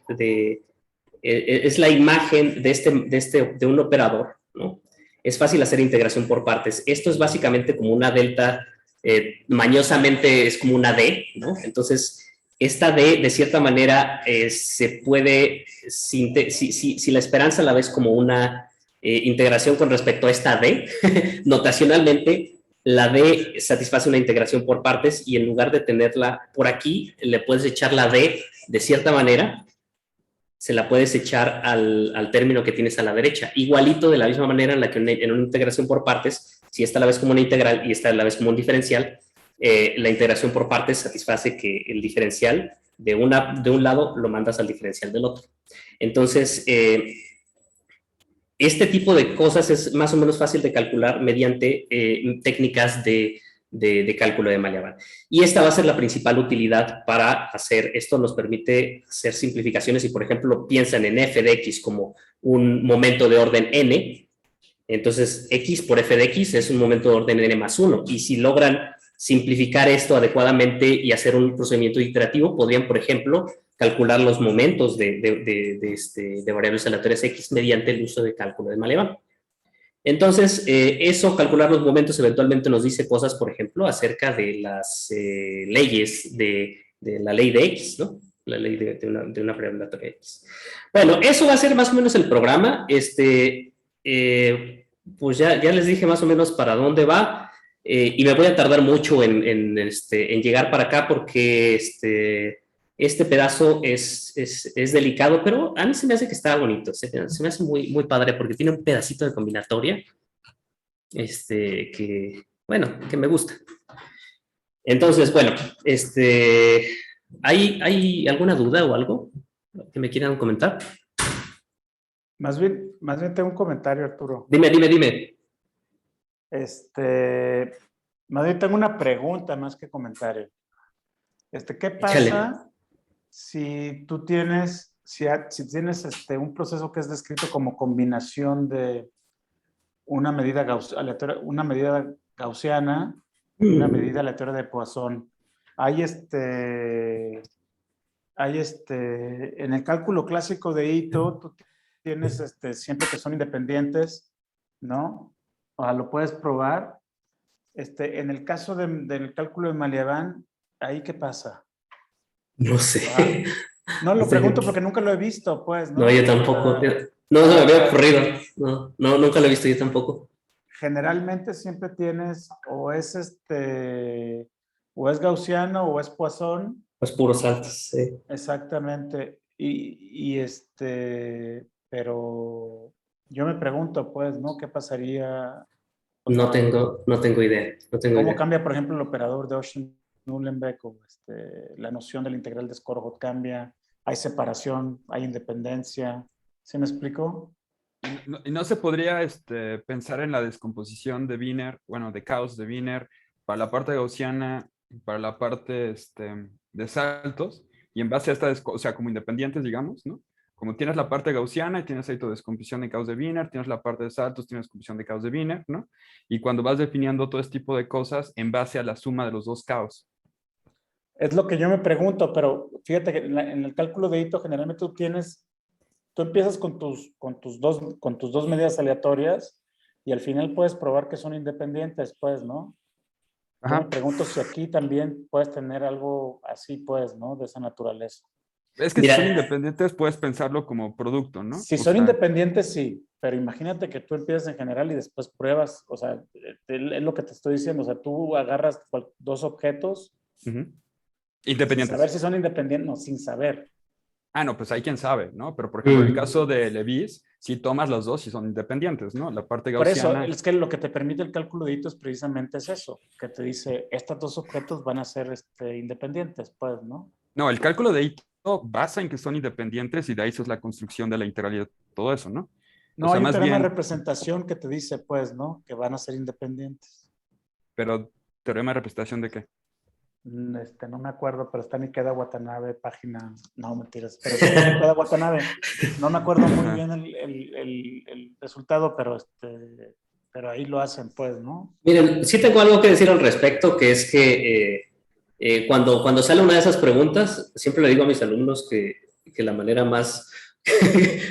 [SPEAKER 1] es la imagen de un operador, ¿no? Es fácil hacer integración por partes. Esto es básicamente como una delta, mañosamente es como una D, ¿no? Entonces, esta D, de cierta manera, se puede, si la esperanza la ves como una integración con respecto a esta D, notacionalmente, la D satisface una integración por partes y en lugar de tenerla por aquí, le puedes echar la D de cierta manera, se la puedes echar al término que tienes a la derecha. Igualito de la misma manera en la que en una integración por partes, si esta la ves como una integral y esta la ves como un diferencial, la integración por partes satisface que el diferencial de un lado lo mandas al diferencial del otro. Entonces, este tipo de cosas es más o menos fácil de calcular mediante técnicas de cálculo de Maillard. Y esta va a ser la principal utilidad para hacer esto. Nos permite hacer simplificaciones y, por ejemplo, piensan en f de x como un momento de orden n. Entonces, x por f de x es un momento de orden n más 1. Y si logran simplificar esto adecuadamente y hacer un procedimiento iterativo, podrían, por ejemplo, calcular los momentos de variables aleatorias x mediante el uso de cálculo de Maillard. Entonces, calcular los momentos eventualmente nos dice cosas, por ejemplo, acerca de las leyes de la ley de X, ¿no? La ley de una variable aleatoria X. Bueno, eso va a ser más o menos el programa. Pues ya les dije más o menos para dónde va. Y me voy a tardar mucho en llegar para acá porque este pedazo es delicado, pero a mí se me hace que está bonito, se me hace muy, muy padre porque tiene un pedacito de combinatoria que me gusta. Entonces, bueno, ¿hay alguna duda o algo que me quieran comentar?
[SPEAKER 3] Más bien tengo un comentario, Arturo.
[SPEAKER 1] Dime.
[SPEAKER 3] Más bien tengo una pregunta más que comentario. ¿Qué pasa?
[SPEAKER 1] Échale.
[SPEAKER 3] Si tú tienes, si tienes un proceso que es descrito como combinación de una medida aleatoria, una medida gaussiana y una medida aleatoria de Poisson, hay en el cálculo clásico de Ito, tú tienes siempre que son independientes, ¿no? O sea, lo puedes probar. En el caso del cálculo de Maillard, ¿ahí qué pasa?
[SPEAKER 1] No sé.
[SPEAKER 3] No lo pregunto porque nunca lo he visto, pues, ¿no?
[SPEAKER 1] No, yo tampoco. No se me había ocurrido. No, nunca lo he visto yo tampoco.
[SPEAKER 3] Generalmente siempre tienes o es gaussiano o es Poisson.
[SPEAKER 1] Los puros saltos, sí.
[SPEAKER 3] Exactamente. Pero yo me pregunto, pues, ¿no? ¿Qué pasaría?
[SPEAKER 1] No tengo idea.
[SPEAKER 3] ¿Cómo cambia, por ejemplo, el operador de Cauchy-Uhlenbeck o la noción del integral de Skorohod cambia? ¿Hay separación? ¿Hay independencia? ¿Sí me explico?
[SPEAKER 2] ¿Y no se podría pensar en la descomposición de Wiener, de Gauss de Wiener, para la parte gaussiana y para la parte de saltos? Y en base a esta, o sea, como independientes, digamos, ¿no? Como tienes la parte gaussiana y tienes ahí tu descomposición de Gauss de Wiener, tienes la parte de saltos, tienes descomposición de Gauss de Wiener, ¿no? Y cuando vas definiendo todo este tipo de cosas en base a la suma de los dos Gauss.
[SPEAKER 3] Es lo que yo me pregunto, pero fíjate que en el cálculo de Ito generalmente tú empiezas con tus dos medidas aleatorias y al final puedes probar que son independientes, pues, ¿no? Yo me pregunto si aquí también puedes tener algo así, pues, ¿no? De esa naturaleza.
[SPEAKER 2] Es que si son independientes puedes pensarlo como producto, ¿no?
[SPEAKER 3] Si son independientes, sí, pero imagínate que tú empiezas en general y después pruebas, o sea, es lo que te estoy diciendo, o sea, tú agarras dos objetos
[SPEAKER 2] independientes.
[SPEAKER 3] Sin saber si son independientes, no, sin saber.
[SPEAKER 2] No, pues hay quien sabe, ¿no? Pero por ejemplo, en el caso de Lewis, si tomas los dos y son independientes, ¿no? La parte gaussiana.
[SPEAKER 3] Por eso, es que lo que te permite el cálculo de Ito es precisamente eso, que te dice, estos dos objetos van a ser independientes, pues, ¿no?
[SPEAKER 2] No, el cálculo de Ito basa en que son independientes y de ahí es la construcción de la integralidad, todo eso, ¿no?
[SPEAKER 3] No, hay un teorema de representación que te dice, pues, ¿no? Que van a ser independientes.
[SPEAKER 2] Pero, ¿teorema de representación de qué?
[SPEAKER 3] No me acuerdo, pero está en Ikeda Watanabe, página... No, mentiras, pero está en Ikeda Watanabe. No me acuerdo muy bien el resultado, pero ahí lo hacen, pues, ¿no?
[SPEAKER 1] Miren, sí tengo algo que decir al respecto, que es que cuando sale una de esas preguntas, siempre le digo a mis alumnos que la manera más...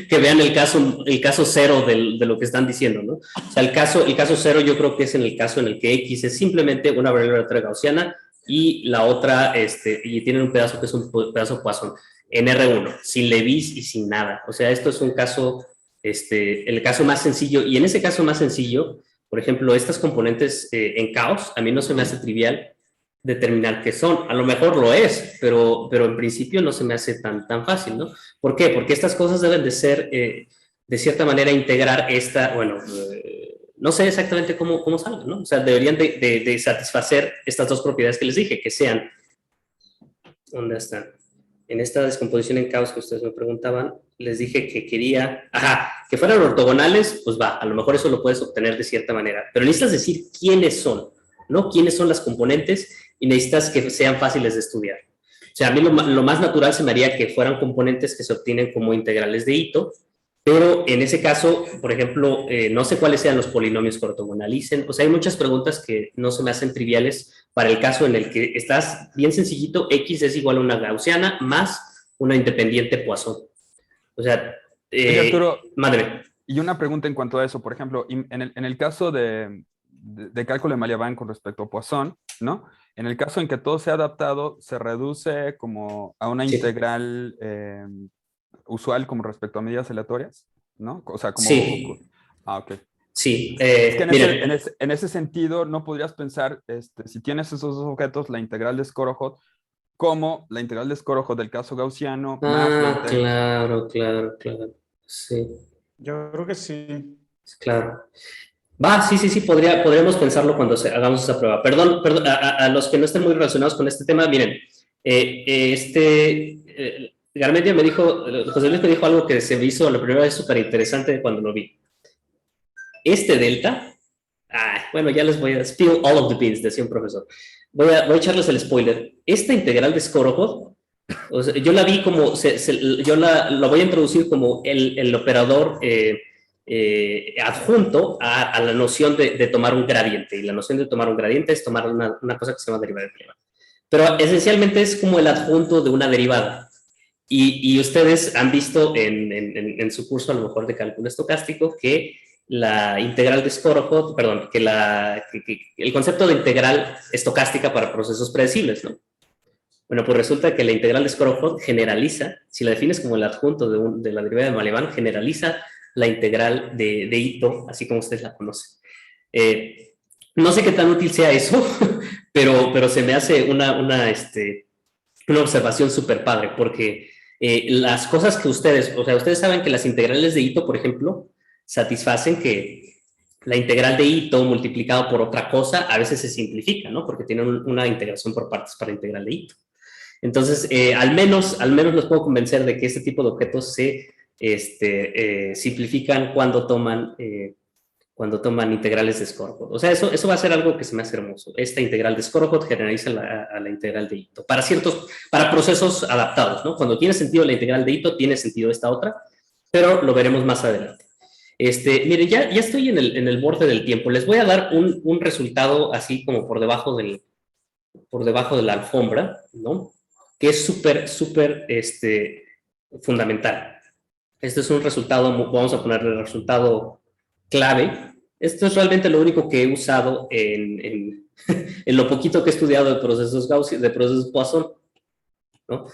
[SPEAKER 1] que vean el caso cero de lo que están diciendo, ¿no? O sea, el caso cero yo creo que es en el caso en el que X es simplemente una variable aleatoria gaussiana y la otra, y tienen un pedazo que es un pedazo Poisson en R1, sin levis y sin nada. O sea, esto es un caso, el caso más sencillo, y en ese caso más sencillo, por ejemplo, estas componentes en caos, a mí no se me hace trivial determinar qué son. A lo mejor lo es, pero en principio no se me hace tan fácil, ¿no? ¿Por qué? Porque estas cosas deben de ser, de cierta manera, integrar no sé exactamente cómo salgan, ¿no? O sea, deberían de satisfacer estas dos propiedades que les dije, que sean, ¿dónde están? En esta descomposición en caos que ustedes me preguntaban, les dije que quería, que fueran ortogonales, pues va, a lo mejor eso lo puedes obtener de cierta manera, pero necesitas decir quiénes son, ¿no? Quiénes son las componentes y necesitas que sean fáciles de estudiar. O sea, a mí lo más natural se me haría que fueran componentes que se obtienen como integrales de Ito, pero en ese caso, por ejemplo, no sé cuáles sean los polinomios que ortogonalicen. O sea, hay muchas preguntas que no se me hacen triviales para el caso en el que estás bien sencillito, X es igual a una gaussiana más una independiente Poisson. O sea,
[SPEAKER 2] Oye, Arturo,
[SPEAKER 1] madre.
[SPEAKER 2] y una pregunta en cuanto a eso, por ejemplo, en el caso de cálculo de Malia-Van con respecto a Poisson, ¿no? En el caso en que todo sea adaptado, se reduce como a una integral usual como respecto a medidas aleatorias, ¿no? O sea, como...
[SPEAKER 1] Sí.
[SPEAKER 2] Ok.
[SPEAKER 1] Sí.
[SPEAKER 2] Es que en ese sentido no podrías pensar, si tienes esos dos objetos, la integral de Skorokhod como la integral de Skorokhod del caso gaussiano más la integral...
[SPEAKER 1] Claro. Sí.
[SPEAKER 3] Yo creo que sí.
[SPEAKER 1] Claro. Va, sí, podríamos pensarlo cuando hagamos esa prueba. Perdón, a los que no estén muy relacionados con este tema, miren, Garmendia me dijo, José Luis me dijo algo que se me hizo la primera vez súper interesante cuando lo vi. Delta, bueno, ya les voy a spill all of the beans, decía un profesor. Voy a echarles el spoiler. Esta integral de Skorokhod, o sea, yo la vi como, lo voy a introducir como el operador adjunto a la noción de tomar un gradiente. Y la noción de tomar un gradiente es tomar una cosa que se llama derivada de pleno. Pero esencialmente es como el adjunto de una derivada. Y ustedes han visto en su curso, a lo mejor de cálculo estocástico, que la integral de Skorokhod, perdón, que el concepto de integral estocástica para procesos predecibles, ¿no? Bueno, pues resulta que la integral de Skorokhod generaliza, si la defines como el adjunto de la derivada de Malia-Van, generaliza la integral de Ito, así como ustedes la conocen. No sé qué tan útil sea eso, pero se me hace una observación súper padre, porque las cosas que ustedes saben que las integrales de Ito, por ejemplo, satisfacen que la integral de Ito multiplicado por otra cosa a veces se simplifica, ¿no? Porque tienen una integración por partes para la integral de Ito. Entonces, al menos los puedo convencer de que este tipo de objetos se simplifican cuando toman integrales de Skorokhod. O sea, eso va a ser algo que se me hace hermoso. Esta integral de Skorokhod generaliza a la integral de Ito. Para procesos adaptados, ¿no? Cuando tiene sentido la integral de Ito, tiene sentido esta otra, pero lo veremos más adelante. Miren, ya estoy en el borde del tiempo. Les voy a dar un resultado así como por debajo de la alfombra, ¿no? Que es súper fundamental. Este es un resultado, vamos a ponerle el resultado clave. Esto es realmente lo único que he usado en lo poquito que he estudiado de procesos Gaussian, de procesos Poisson, ¿no?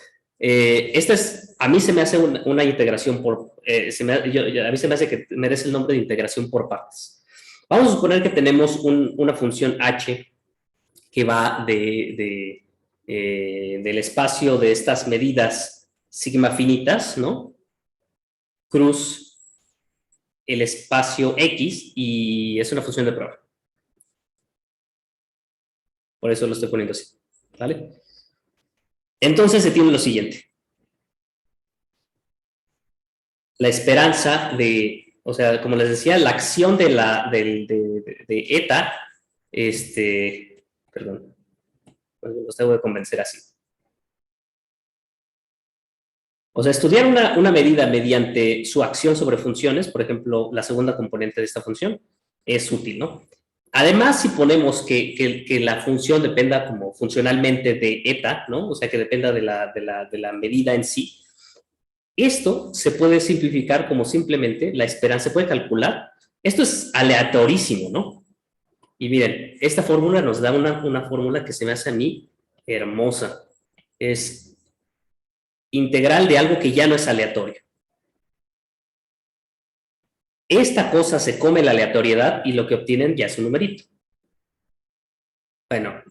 [SPEAKER 1] A mí se me hace una integración a mí se me hace que merece el nombre de integración por partes. Vamos a suponer que tenemos una función h que va del espacio de estas medidas sigma finitas, ¿no? Cruz el espacio X y es una función de prueba. Por eso lo estoy poniendo así, ¿vale? Entonces se tiene lo siguiente. La esperanza o sea, como les decía, la acción de eta, perdón, los tengo que convencer así. O sea, estudiar una medida mediante su acción sobre funciones, por ejemplo, la segunda componente de esta función, es útil, ¿no? Además, si ponemos que la función dependa como funcionalmente de eta, ¿no? O sea, que dependa de la medida en sí, esto se puede simplificar como simplemente la esperanza, se puede calcular. Esto es aleatorísimo, ¿no? Y miren, esta fórmula nos da una fórmula que se me hace a mí Hermosa. Es integral de algo que ya no es aleatorio. Esta cosa se come la aleatoriedad y lo que obtienen ya es un numerito. Bueno,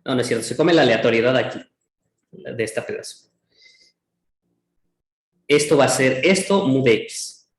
[SPEAKER 1] no es cierto, se come la aleatoriedad aquí, de este pedazo. Esto va a ser esto mu de x.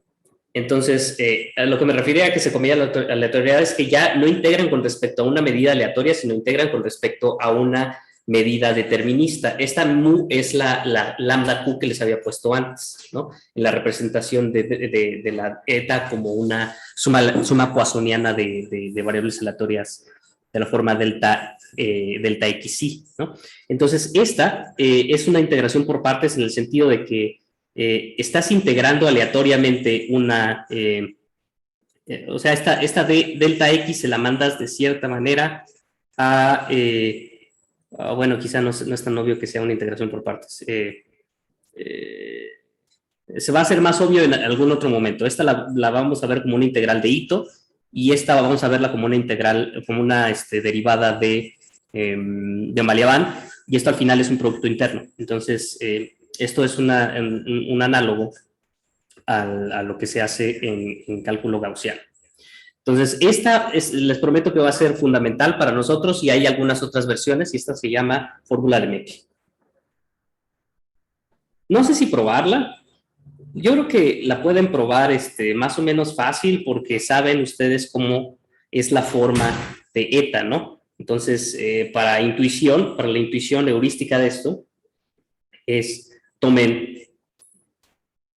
[SPEAKER 1] Entonces, a lo que me refería a que se comía la aleatoriedad es que ya no integran con respecto a una medida aleatoria, sino integran con respecto a una medida determinista. Esta mu es la lambda q que les había puesto antes, ¿no? En la representación de la eta como una suma poissoniana de variables aleatorias de la forma delta xi, ¿no? Entonces, esta es una integración por partes en el sentido de que estás integrando aleatoriamente una... o sea, esta delta x se la mandas de cierta manera a... bueno, quizá no es tan obvio que sea una integración por partes. Se va a hacer más obvio en algún otro momento. Esta la vamos a ver como una integral de Ito y esta vamos a verla como una integral, como una derivada de Malia-Van, y esto al final es un producto interno. Entonces, esto es un análogo a lo que se hace en cálculo gaussiano. Entonces, les prometo que va a ser fundamental para nosotros y hay algunas otras versiones y esta se llama fórmula de Mecke. No sé si probarla. Yo creo que la pueden probar más o menos fácil porque saben ustedes cómo es la forma de eta, ¿no? Entonces, para la intuición heurística de esto, tomen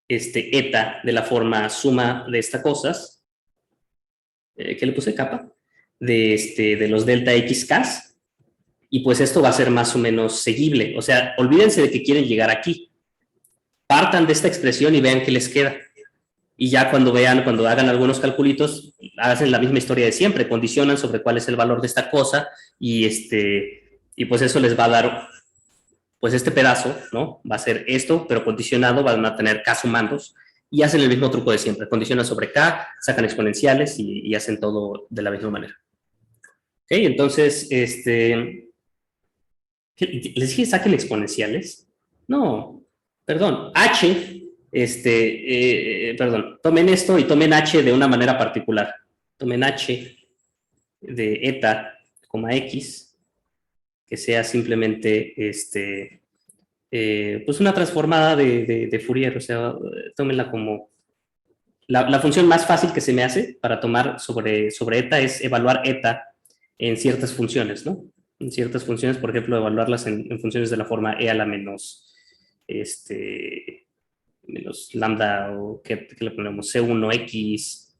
[SPEAKER 1] eta de la forma suma de estas cosas, que le puse capa, de los delta xk, y pues esto va a ser más o menos seguible. O sea, olvídense de que quieren llegar aquí. Partan de esta expresión y vean qué les queda. Y ya cuando hagan algunos calculitos, hacen la misma historia de siempre, condicionan sobre cuál es el valor de esta cosa y pues eso les va a dar, pues este pedazo, ¿no? Va a ser esto, pero condicionado, van a tener k sumandos y hacen el mismo truco de siempre, condicionan sobre k, sacan exponenciales y hacen todo de la misma manera. ¿Ok? Entonces, ¿les dije saquen exponenciales? No, perdón, h, perdón, tomen esto y tomen h de una manera particular. Tomen h de eta, x, que sea simplemente, pues una transformada de Fourier, o sea, tómenla como... La función más fácil que se me hace para tomar sobre eta es evaluar eta en ciertas funciones, ¿no? En ciertas funciones, por ejemplo, evaluarlas en funciones de la forma e a la menos, menos lambda, o ¿qué le ponemos? C1x,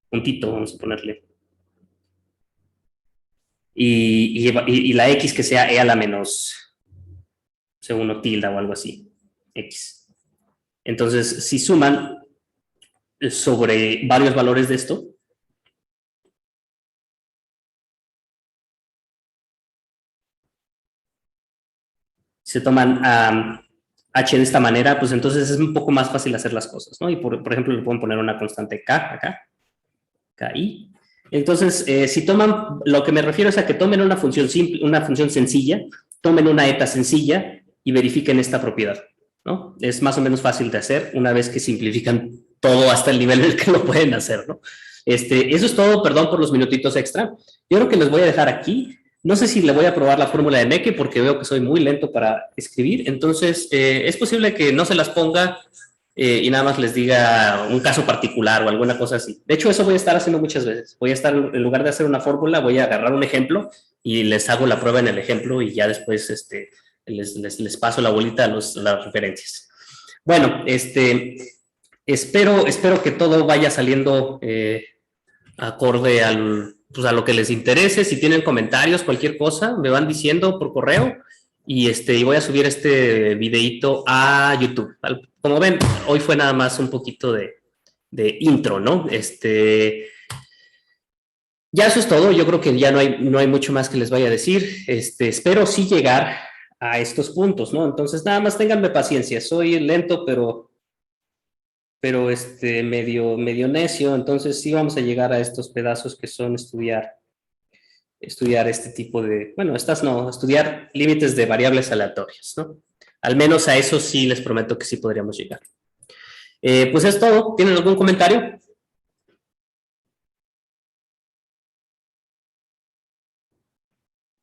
[SPEAKER 1] puntito, vamos a ponerle. Y la x que sea e a la menos C1 tilde o algo así, x. Entonces, si suman sobre varios valores de esto, se toman h de esta manera, pues entonces es un poco más fácil hacer las cosas, ¿no? Y por ejemplo, le pueden poner una constante k acá, ki. Entonces, si toman, lo que me refiero es a que tomen una función simple, una función sencilla, tomen una eta sencilla y verifiquen esta propiedad, ¿no? Es más o menos fácil de hacer una vez que simplifican todo hasta el nivel en el que lo pueden hacer, ¿no? Eso es todo, perdón por los minutitos extra. Yo creo que les voy a dejar aquí. No sé si le voy a probar la fórmula de Mecke porque veo que soy muy lento para escribir, entonces es posible que no se las ponga y nada más les diga un caso particular o alguna cosa así. De hecho, eso voy a estar haciendo muchas veces. Voy a estar, en lugar de hacer una fórmula, voy a agarrar un ejemplo y les hago la prueba en el ejemplo y ya después les paso la bolita a las referencias. Bueno, espero que todo vaya saliendo acorde pues a lo que les interese. Si tienen comentarios, cualquier cosa, me van diciendo por correo y voy a subir este videito a YouTube. Como ven, hoy fue nada más un poquito de intro, ¿no? Ya eso es todo. Yo creo que ya no hay mucho más que les vaya a decir. Espero sí llegar a estos puntos, ¿no? Entonces, nada más ténganme paciencia. Soy lento, pero medio necio, entonces sí vamos a llegar a estos pedazos que son estudiar estudiar este tipo de, bueno, estas no, estudiar límites de variables aleatorias, ¿no? Al menos a eso sí les prometo que sí podríamos llegar. Pues es todo. ¿Tienen algún comentario?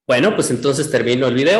[SPEAKER 1] Bueno, pues entonces termino el video.